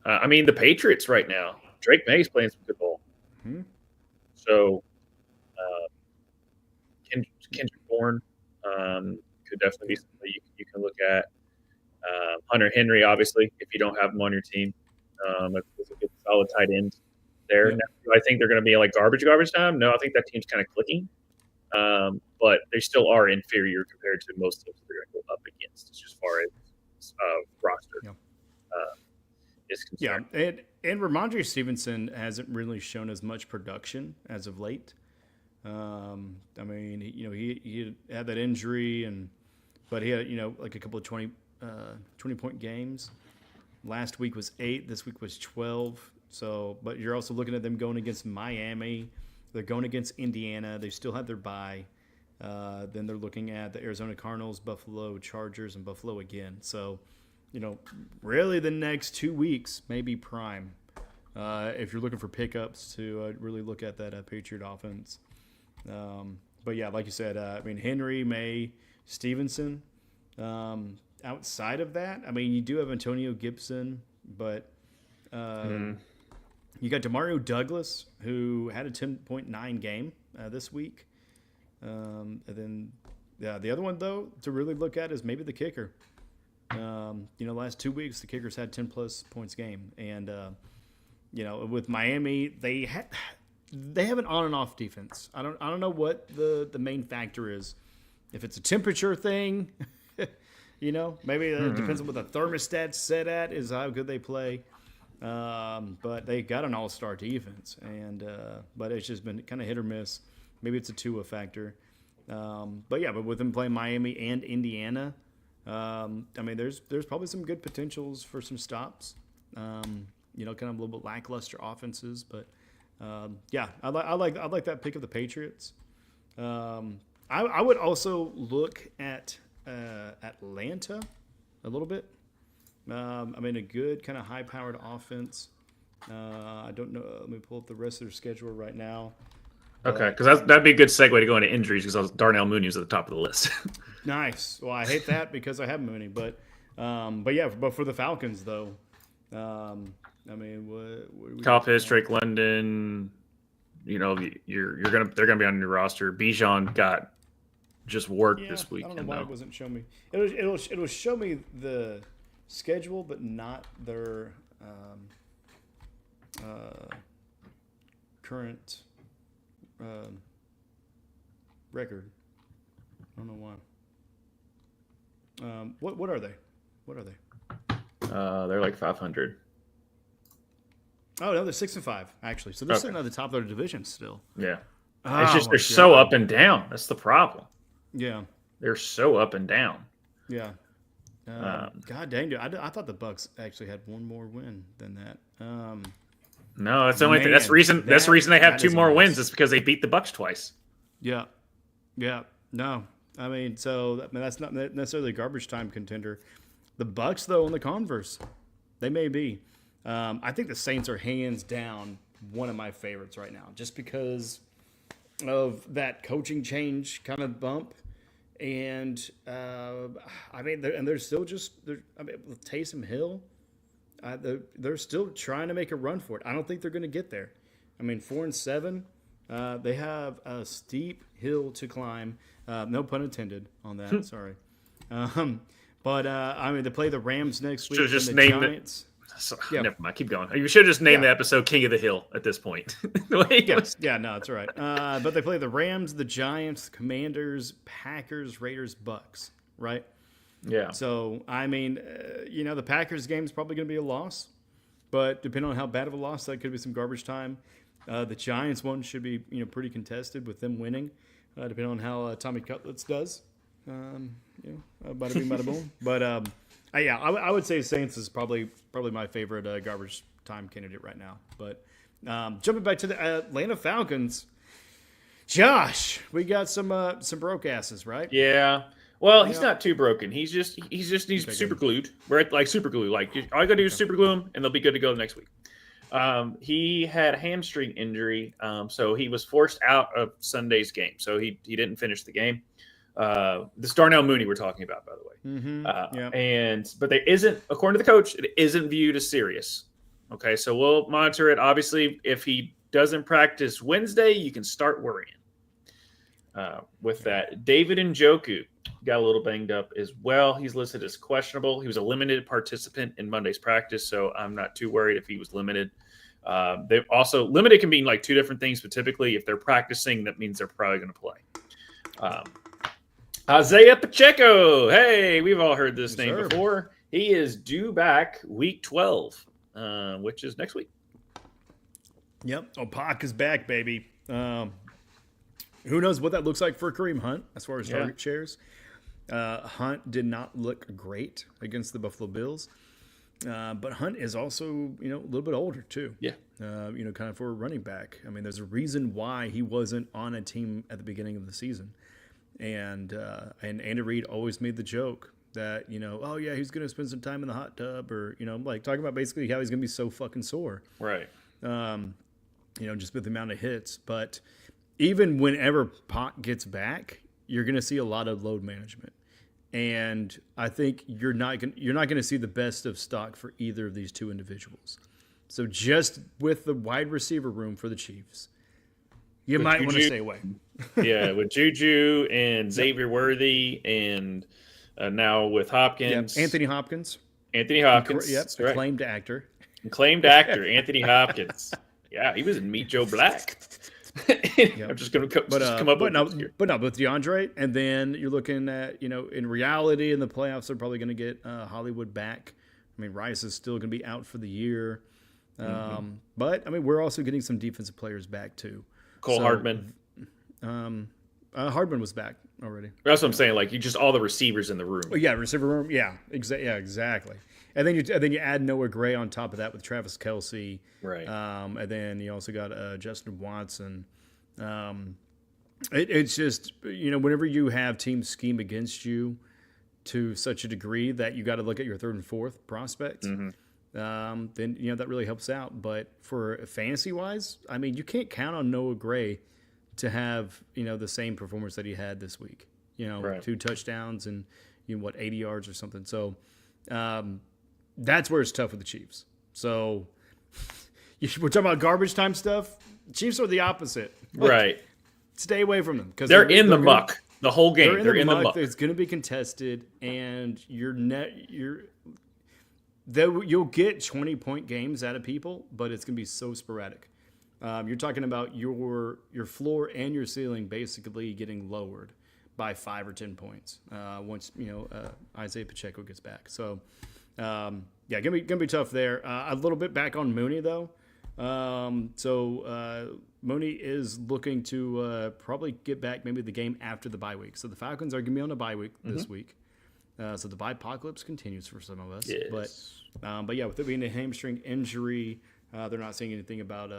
Speaker 2: I mean, the Patriots right now. Drake May's playing some good ball.
Speaker 1: Mm-hmm.
Speaker 2: So, Kendrick Bourne could definitely be somebody you can look at. Hunter Henry, obviously, if you don't have him on your team, that's a good solid tight end there.
Speaker 1: Yeah.
Speaker 2: Now, I think they're going to be like garbage time. No, I think that team's kind of clicking, but they still are inferior compared to most teams they're going to go up against as far as roster.
Speaker 1: Yeah.
Speaker 2: Is concerned.
Speaker 1: Yeah, and Ramondre Stevenson hasn't really shown as much production as of late. I mean, he had that injury, but he had like a couple of 20-point games. Last week was 8. This week was 12. So, but you're also looking at them going against Miami. They're going against Indiana. They still have their bye. Then they're looking at the Arizona Cardinals, Buffalo Chargers, and Buffalo again. So, really the next 2 weeks may be prime if you're looking for pickups to really look at that Patriot offense. but yeah, like you said, I mean, Henry, May, Stevenson. Outside of that, I mean, you do have Antonio Gibson, but you got Demario Douglas, who had a 10.9 game this week. And then, the other one, though, to really look at is maybe the kicker. Last 2 weeks, the kickers had 10-plus points game. And, with Miami, they have an on and off defense. I don't know what the main factor is. If it's a temperature thing, maybe it depends on what the thermostat's set at is how good they play. But they got an all-star defense, but it's just been kind of hit or miss. Maybe it's a Tua factor. But with them playing Miami and Indiana, I mean, there's probably some good potentials for some stops. Kind of a little bit lackluster offenses, but I like that pick of the Patriots. I would also look at Atlanta a little bit. I mean, a good kind of high-powered offense. I don't know. Let me pull up the rest of their schedule right now.
Speaker 2: Okay, because that'd be a good segue to go into injuries because Darnell Mooney was at the top of the list.
Speaker 1: Nice. Well, I hate that because I have Mooney, but for the Falcons though, I mean, what
Speaker 2: Kyle Pitts, Drake London, they're gonna be on your roster. Bijan got just worked this week.
Speaker 1: I don't know why it wasn't showing me. It'll show me the schedule, but not their current record. I don't know why. What are they?
Speaker 2: They're like 500.
Speaker 1: Oh no, they're 6-5 actually. So they're sitting at the top of their division still.
Speaker 2: Yeah, it's just they're so up and down. That's the problem.
Speaker 1: Yeah,
Speaker 2: they're so up and down.
Speaker 1: Yeah. God dang, dude! I thought the Bucks actually had one more win than that.
Speaker 2: No, that's the only thing. That's the reason they have two more wins. It's because they beat the Bucks twice.
Speaker 1: Yeah. No, I mean, that's not necessarily a garbage time contender. The Bucks, though, on the converse, they may be. I think the Saints are hands down one of my favorites right now, just because of that coaching change kind of bump. And they're still with Taysom Hill, they're still trying to make a run for it. I don't think they're going to get there. I mean, 4-7, they have a steep hill to climb. No pun intended on that. Sorry. They play the Rams next week.
Speaker 2: Should have just
Speaker 1: and
Speaker 2: named
Speaker 1: Giants.
Speaker 2: Never mind. Keep going. You should have just named the episode "King of the Hill" at this point.
Speaker 1: No, it's all right. But they play the Rams, the Giants, the Commanders, Packers, Raiders, Bucks. Right.
Speaker 2: Yeah.
Speaker 1: So I mean, the Packers game is probably going to be a loss, but depending on how bad of a loss, that could be some garbage time. The Giants one should be pretty contested with them winning, depending on how Tommy Cutlets does. Bada bing, bada boom. But I would say Saints is probably my favorite garbage time candidate right now. But jumping back to the Atlanta Falcons, Josh, we got some broke asses, right?
Speaker 2: Yeah. Well, he's not too broken. He just needs super glued. We're like super glue. Like all you gotta do is super glue him, and they'll be good to go the next week. He had a hamstring injury, so he was forced out of Sunday's game. So he didn't finish the game. This Darnell Mooney we're talking about, by the way.
Speaker 1: Mm-hmm.
Speaker 2: But there isn't, according to the coach, it isn't viewed as serious. Okay, so we'll monitor it. Obviously, if he doesn't practice Wednesday, you can start worrying. With that, David Njoku got a little banged up as well. He's listed as questionable. He was a limited participant in Monday's practice, so I'm not too worried if he was limited. They've also limited can mean like two different things, but typically if they're practicing, that means they're probably going to play. Isaiah Pacheco. Hey, we've all heard this name before. He is due back week 12, which is next week.
Speaker 1: Yep. Pac is back, baby. Who knows what that looks like for Kareem Hunt as far as target shares. Hunt did not look great against the Buffalo Bills. But Hunt is also, a little bit older too.
Speaker 2: Yeah.
Speaker 1: Kind of for a running back. I mean, there's a reason why he wasn't on a team at the beginning of the season. And Andy Reid always made the joke that, he's going to spend some time in the hot tub or, like talking about basically how he's going to be so fucking sore.
Speaker 2: Right.
Speaker 1: Just with the amount of hits. But even whenever Pot gets back, you're going to see a lot of load management. And I think you're not going to see the best of stock for either of these two individuals. So just with the wide receiver room for the Chiefs, you might want to stay away.
Speaker 2: Yeah, with Juju and Xavier Worthy, and now with Hopkins.
Speaker 1: Yep. Anthony Hopkins.
Speaker 2: Yep,
Speaker 1: acclaimed actor.
Speaker 2: Acclaimed actor, Anthony Hopkins. Yeah, he was in Meet Joe Black. I'm just going to come up with
Speaker 1: with DeAndre, and then you're looking at, in reality, in the playoffs, they're probably going to get Hollywood back. I mean, Rice is still going to be out for the year. But, I mean, we're also getting some defensive players back, too.
Speaker 2: Hardman.
Speaker 1: Hardman was back already.
Speaker 2: That's what I'm saying. Like, you just all the receivers in the room.
Speaker 1: Oh, yeah, receiver room. Yeah, exactly. And then you add Noah Gray on top of that with Travis Kelce.
Speaker 2: Right.
Speaker 1: And then you also got Justin Watson. It's just, whenever you have teams scheme against you to such a degree that you got to look at your third and fourth prospects, then, that really helps out. But for fantasy-wise, I mean, you can't count on Noah Gray to have, the same performance that he had this week.
Speaker 2: Right.
Speaker 1: 2 touchdowns and, 80 yards or something. So, that's where it's tough with the Chiefs. So we're talking about garbage time stuff. Chiefs are the opposite.
Speaker 2: Right.
Speaker 1: Stay away from them because
Speaker 2: they're in the muck the whole game.
Speaker 1: They're in the muck. It's going to be contested, and you'll get 20-point games out of people, but it's going to be so sporadic. You're talking about your floor and your ceiling basically getting lowered by 5 or 10 points once Isaiah Pacheco gets back. So. Gonna be tough there. A little bit back on Mooney though. Mooney is looking to probably get back maybe the game after the bye week. So the Falcons are gonna be on a bye week this week. So the byepocalypse continues for some of us.
Speaker 2: Yes.
Speaker 1: But yeah, with it being a hamstring injury, they're not saying anything about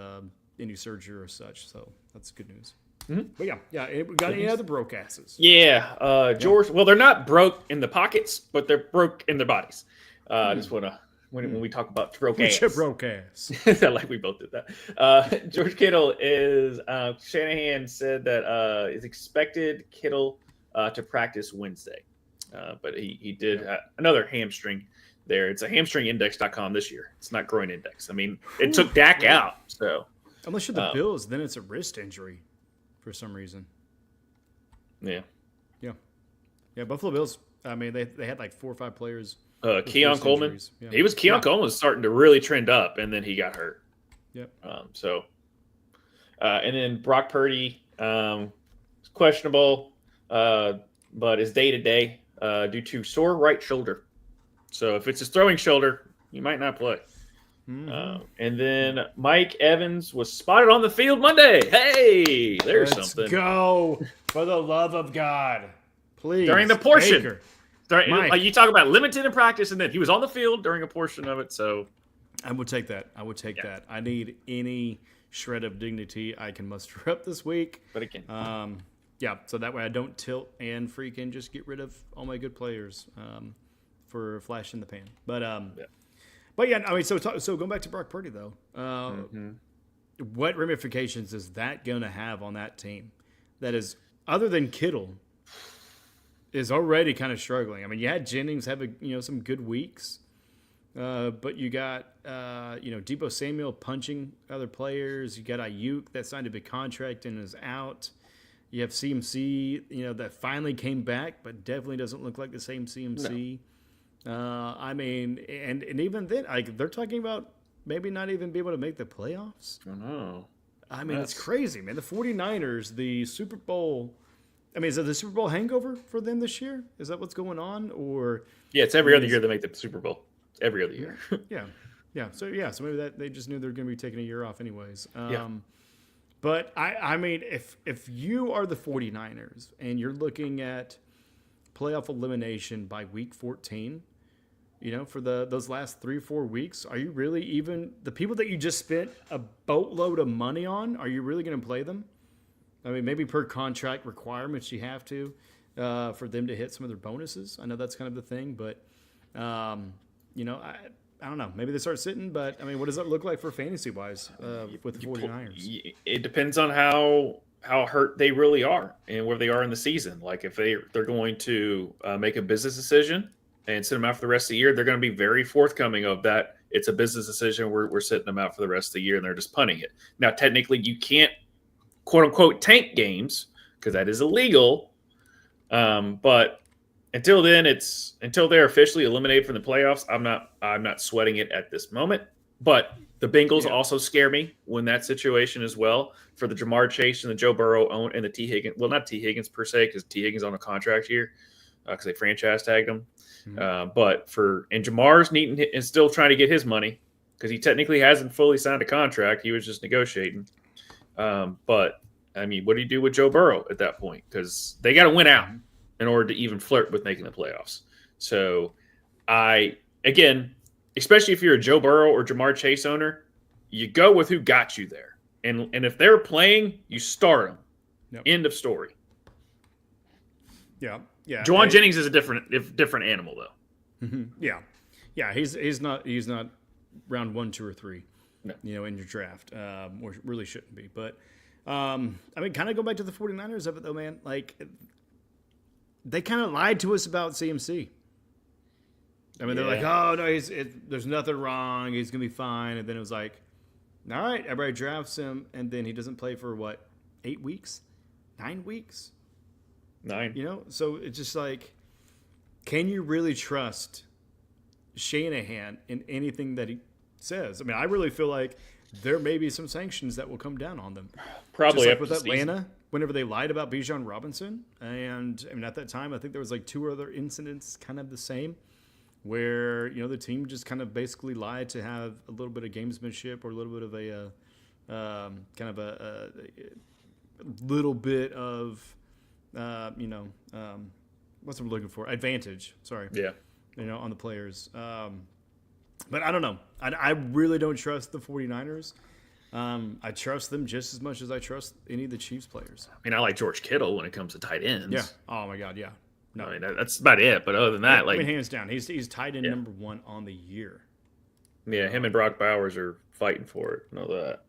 Speaker 1: any surgery or such. So that's good news. But we got any other broke asses?
Speaker 2: Yeah, George. Well, they're not broke in the pockets, but they're broke in their bodies. I just want to, when we talk about broke ass.
Speaker 1: Broke ass.
Speaker 2: Like we both did that. George Kittle is, Shanahan said that is expected Kittle to practice Wednesday. But he did another hamstring there. It's a hamstringindex.com this year. It's not groin index. I mean, it took Dak out. So
Speaker 1: unless you're the Bills, then it's a wrist injury for some reason.
Speaker 2: Yeah.
Speaker 1: Buffalo Bills, I mean, they had like 4 or 5 players.
Speaker 2: Keon Coleman.
Speaker 1: Yeah.
Speaker 2: Keon Coleman was starting to really trend up, and then he got hurt.
Speaker 1: Yep.
Speaker 2: And then Brock Purdy, questionable, but is day to day due to sore right shoulder. So if it's his throwing shoulder, he might not play. And then Mike Evans was spotted on the field Monday. Hey, there's something.
Speaker 1: Let's go, for the love of God, please.
Speaker 2: During the portion.
Speaker 1: Baker.
Speaker 2: Like you talk about limited in practice, and then he was on the field during a portion of it. So
Speaker 1: I would take that. That. I need any shred of dignity I can muster up this week.
Speaker 2: But again,
Speaker 1: so that way I don't tilt and freaking just get rid of all my good players for a flash in the pan. But I mean, so going back to Brock Purdy though, what ramifications is that going to have on that team? That is other than Kittle. Is already kind of struggling. I mean, you had Jennings have some good weeks, but you got Deebo Samuel punching other players. You got Ayuk that signed a big contract and is out. You have CMC, that finally came back, but definitely doesn't look like the same CMC. No. I mean, and even then, they're talking about maybe not even be able to make the playoffs.
Speaker 2: I know.
Speaker 1: I mean, it's crazy, man. The 49ers, the Super Bowl. I mean, is it the Super Bowl hangover for them this year? Is that what's going on? Or
Speaker 2: it's every other year they make the Super Bowl. It's every other year.
Speaker 1: So maybe that they just knew they were going to be taking a year off anyways. But I mean, if you are the 49ers and you're looking at playoff elimination by week 14, for those last 3 or 4 weeks, are you really even the people that you just spent a boatload of money on? Are you really going to play them? I mean, maybe per contract requirements you have to for them to hit some of their bonuses. I know that's kind of the thing, but, I don't know. Maybe they start sitting, but, I mean, what does that look like for fantasy-wise with the 49ers?
Speaker 2: It depends on how how hurt they really are and where they are in the season. Like if they're going to make a business decision and send them out for the rest of the year, they're going to be very forthcoming of that. It's a business decision. We're sitting them out for the rest of the year, and they're just punting it. Now, technically, you can't quote unquote tank games because that is illegal. But until then, until they're officially eliminated from the playoffs, I'm not sweating it at this moment. But the Bengals also scare me when that situation as well for the Jamar Chase and the Joe Burrow own and the T Higgins. Well, not T Higgins per se because T Higgins on a contract here because they franchise tagged him. But Jamar's needing and still trying to get his money because he technically hasn't fully signed a contract. He was just negotiating. But I mean, what do you do with Joe Burrow at that point? Because they got to win out in order to even flirt with making the playoffs. So again, especially if you're a Joe Burrow or Jamar Chase owner, you go with who got you there. And if they're playing, you start them. Yep. End of story.
Speaker 1: Yeah.
Speaker 2: Juwan Jennings is a different animal, though.
Speaker 1: Mm-hmm. Yeah. He's not round 1, 2, or 3. No. In your draft, or really shouldn't be. But I mean, kind of go back to the 49ers of it though, man. Like they kind of lied to us about CMC. I mean, they're like, oh no, there's nothing wrong. He's gonna be fine. And then it was like, all right, everybody drafts him, and then he doesn't play for what, 8 weeks, 9 weeks.
Speaker 2: 9.
Speaker 1: So it's just like, can you really trust Shanahan in anything that he says? I mean, I really feel like there may be some sanctions that will come down on them.
Speaker 2: Probably
Speaker 1: just like with Atlanta, whenever they lied about Bijan Robinson, and I mean at that time, I think there was like 2 other incidents, kind of the same, where the team just kind of basically lied to have a little bit of gamesmanship or a little bit of a kind of a little bit of what's I'm looking for? Advantage. Sorry.
Speaker 2: Yeah.
Speaker 1: On the players. But I don't know. I really don't trust the 49ers. I trust them just as much as I trust any of the Chiefs players.
Speaker 2: I mean, I like George Kittle when it comes to tight ends.
Speaker 1: Yeah. Oh my God. Yeah. No,
Speaker 2: I mean, that's about it. But other than that,
Speaker 1: I mean, hands down, he's tight end number 1 on the year.
Speaker 2: Yeah, him and Brock Bowers are fighting for it. Know that.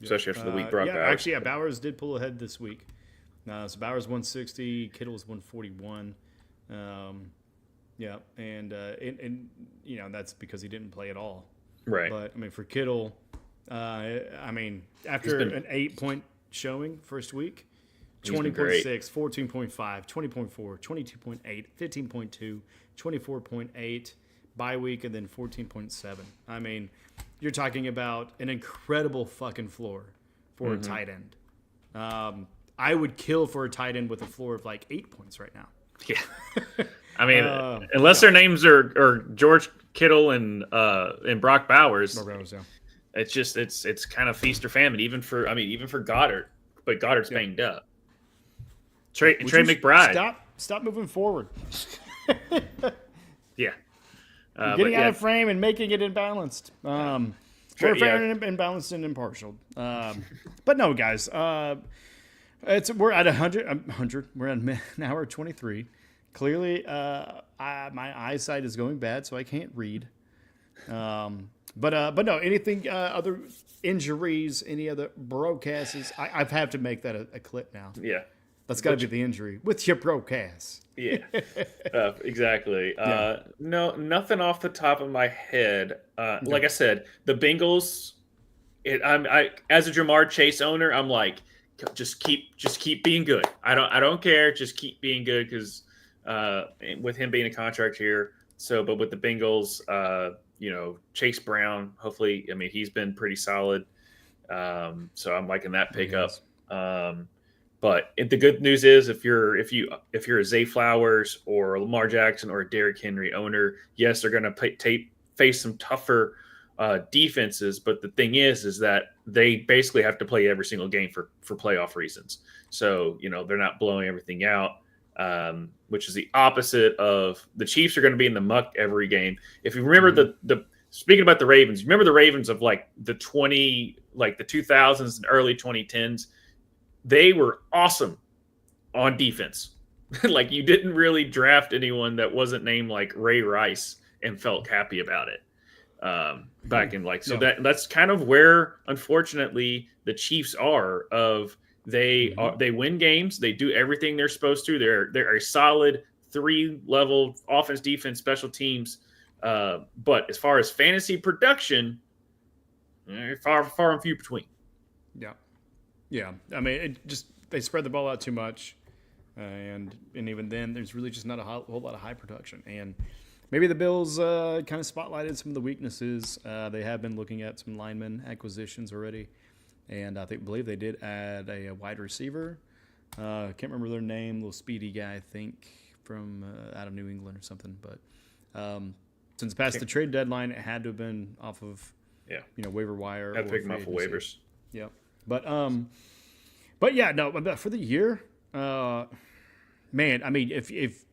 Speaker 2: Especially after the week Brock Bowers.
Speaker 1: Actually, Bowers did pull ahead this week. So Bowers 160, Kittle was 141. And that's because he didn't play at all.
Speaker 2: Right.
Speaker 1: But I mean, for Kittle, after an 8-point showing first week, 20.6, 14.5, 20.4, 22.8, 15.2, 24.8 bye week, and then 14.7. I mean, you're talking about an incredible fucking floor for a tight end. I would kill for a tight end with a floor of like 8 points right now.
Speaker 2: Yeah. I mean, unless their names are George Kittle and Brock Bowers. It's just it's kind of feast or famine, even for Goddard, but Goddard's banged up. Trey McBride.
Speaker 1: Stop moving forward.
Speaker 2: Yeah.
Speaker 1: Getting out of frame and making it imbalanced. Fair and imbalanced and impartial. But no, guys. We're at 100. We're at an hour 23. Clearly, my eyesight is going bad, so I can't read. But no, anything other injuries, any other broadcasts? I have to make that a clip now.
Speaker 2: Yeah.
Speaker 1: That's got to be the injury with your broadcast.
Speaker 2: Yeah, exactly. No, nothing off the top of my head. Like I said, the Bengals. I as a Jamar Chase owner, I'm like, just keep being good. I don't care. Just keep being good because with him being a contract here. So, but with the Bengals, Chase Brown. Hopefully, I mean he's been pretty solid. So I'm liking that pickup. But the good news is if you're a Zay Flowers or a Lamar Jackson or a Derrick Henry owner, yes, they're going to face some tougher defenses. But the thing is that they basically have to play every single game for playoff reasons. So they're not blowing everything out, which is the opposite of the Chiefs are going to be in the muck every game. If you remember the speaking about the Ravens, remember the Ravens of like the 2000s and early 2010s. They were awesome on defense. Like you didn't really draft anyone that wasn't named like Ray Rice and felt happy about it. Back in that's kind of where unfortunately the Chiefs are of They win games. They do everything they're supposed to. They're a solid 3-level offense, defense, special teams. But as far as fantasy production, far and few between.
Speaker 1: Yeah. I mean, they spread the ball out too much, and even then, there's really just not a whole lot of high production. And maybe the Bills kind of spotlighted some of the weaknesses. They have been looking at some lineman acquisitions already, and I believe they did add a wide receiver. I can't remember their name, little speedy guy, I think, from out of New England or something. But since past the trade deadline, it had to have been off of waiver wire.
Speaker 2: Had to pick them up for waivers.
Speaker 1: Yep. But yeah, no. But for the year, man, I mean, if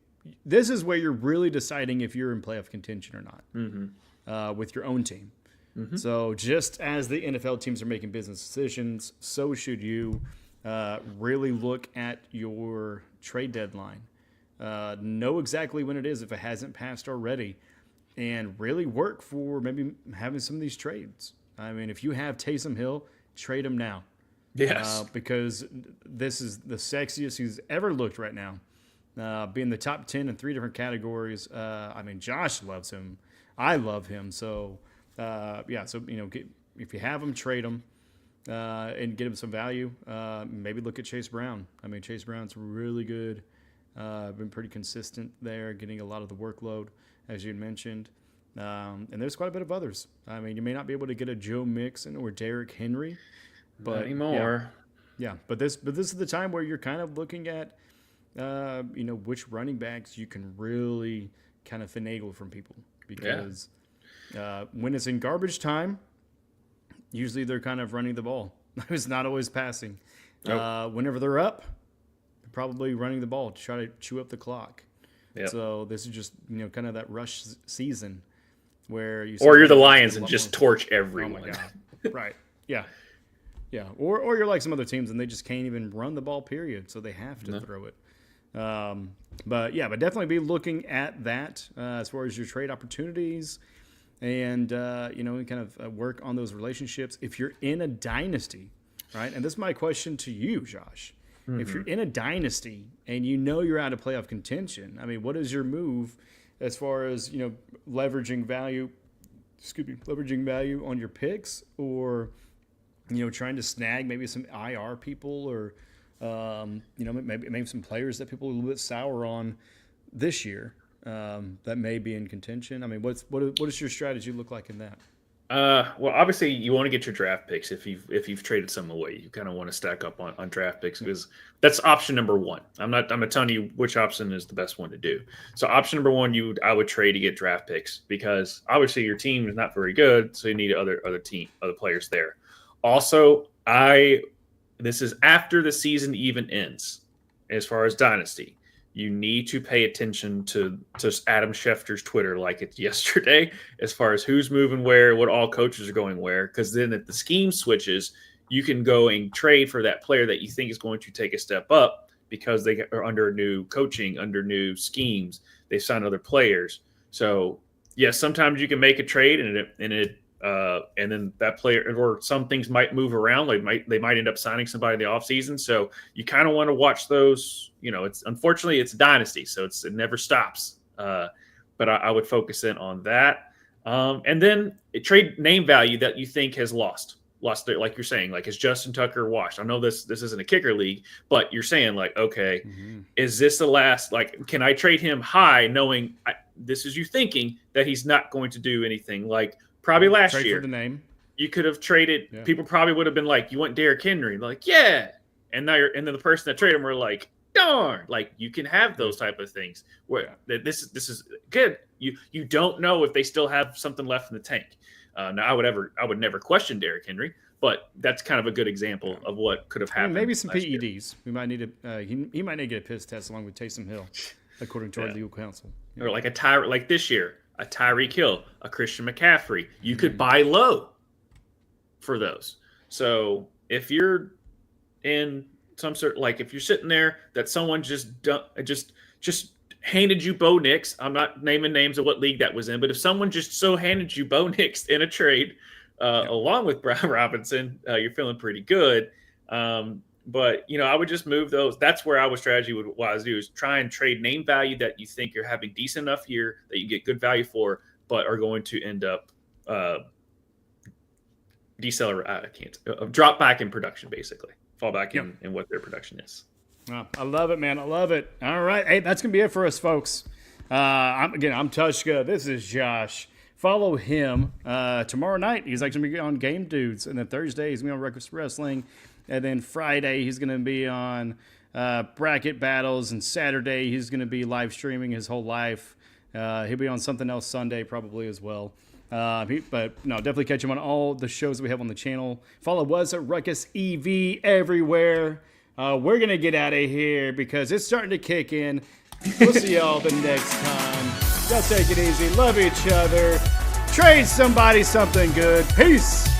Speaker 1: this is where you're really deciding if you're in playoff contention or not, with your own team. Mm-hmm. So just as the NFL teams are making business decisions, so should you really look at your trade deadline. Know exactly when it is if it hasn't passed already, and really work for maybe having some of these trades. I mean, if you have Taysom Hill, trade him now.
Speaker 2: Yes.
Speaker 1: Because this is the sexiest he's ever looked right now. Being the top 10 in 3 different categories. I mean, Josh loves him. I love him. So, so, if you have him, trade him and get him some value. Maybe look at Chase Brown. I mean, Chase Brown's really good. Been pretty consistent there, getting a lot of the workload, as you mentioned. And there's quite a bit of others. I mean, you may not be able to get a Joe Mixon or Derrick Henry. But
Speaker 2: not anymore.
Speaker 1: Yeah. But this is the time where you're kind of looking at, which running backs you can really kind of finagle from people. Because when it's in garbage time, usually they're kind of running the ball. It's not always passing. Nope. Whenever they're up, they're probably running the ball to try to chew up the clock. Yep. So this is just, kind of that rush season where
Speaker 2: you're the Lions and just torch everyone.
Speaker 1: Oh my God. Right. Yeah. Yeah. Or you're like some other teams and they just can't even run the ball, period. So they have to throw it. But definitely be looking at that as far as your trade opportunities and, kind of work on those relationships. If you're in a dynasty, right? And this is my question to you, Josh. Mm-hmm. If you're in a dynasty and you're out of playoff contention, I mean, what is your move as far as, leveraging value on your picks or, trying to snag maybe some IR people or, maybe some players that people are a little bit sour on this year that may be in contention? I mean, what does your strategy look like in that?
Speaker 2: Well, obviously you want to get your draft picks if you've traded some away. You kind of want to stack up on draft picks because that's option number one. I'm not telling you which option is the best one to do. So option number one, I would trade to get draft picks because obviously your team is not very good, so you need other players there. Also, this is after the season even ends. As far as dynasty, you need to pay attention to Adam Schefter's Twitter like it's yesterday as far as who's moving where, what all coaches are going where. Because then if the scheme switches, you can go and trade for that player that you think is going to take a step up because they are under new coaching, under new schemes. They've signed other players. So, yes, sometimes you can make a trade and then that player or some things might move around. They might end up signing somebody in the offseason. So you kind of want to watch those. Unfortunately it's dynasty, so it never stops. But I would focus in on that. And then trade name value that you think has lost there, like you're saying, like is Justin Tucker washed? I know this isn't a kicker league, but you're saying like, okay, is this the last? Like, can I trade him high, knowing this is you thinking that he's not going to do anything like. Probably last year,
Speaker 1: for the name.
Speaker 2: You could have traded. Yeah. People probably would have been like, "You want Derrick Henry?" Like, yeah. And then the person that traded him were like, "Darn!" Like, you can have those type of things. Where this is good. You don't know if they still have something left in the tank. Now, I would never question Derrick Henry, but that's kind of a good example of what could have happened.
Speaker 1: Maybe some PEDs. Year. We might need he might need to get a piss test along with Taysom Hill, according to our legal counsel.
Speaker 2: Or like like this year. A Tyreek Hill, a Christian McCaffrey. You could buy low for those. So if you're in some sort, like if you're sitting there that someone just handed you Bo Nix, I'm not naming names of what league that was in, but if someone just so handed you Bo Nix in a trade along with Brian Robinson, you're feeling pretty good. But I would just move those. That's where our strategy would wise do is try and trade name value that you think you're having decent enough year that you get good value for, but are going to end up drop back in production, basically fall back in what their production is.
Speaker 1: Oh, I love it, man. I love it. All right. Hey, that's going to be it for us, folks. I'm Tvshka. This is Josh. Follow him tomorrow night. He's actually going to be on Game Dudes. And then Thursday, he's going to be on Ruckus Wrestling. And then Friday, he's going to be on Bracket Battles. And Saturday, he's going to be live streaming his whole life. He'll be on something else Sunday probably as well. Definitely catch him on all the shows that we have on the channel. Follow us at Ruckus EV everywhere. We're going to get out of here because it's starting to kick in. We'll see y'all the next time. Y'all take it easy. Love each other. Trade somebody something good. Peace.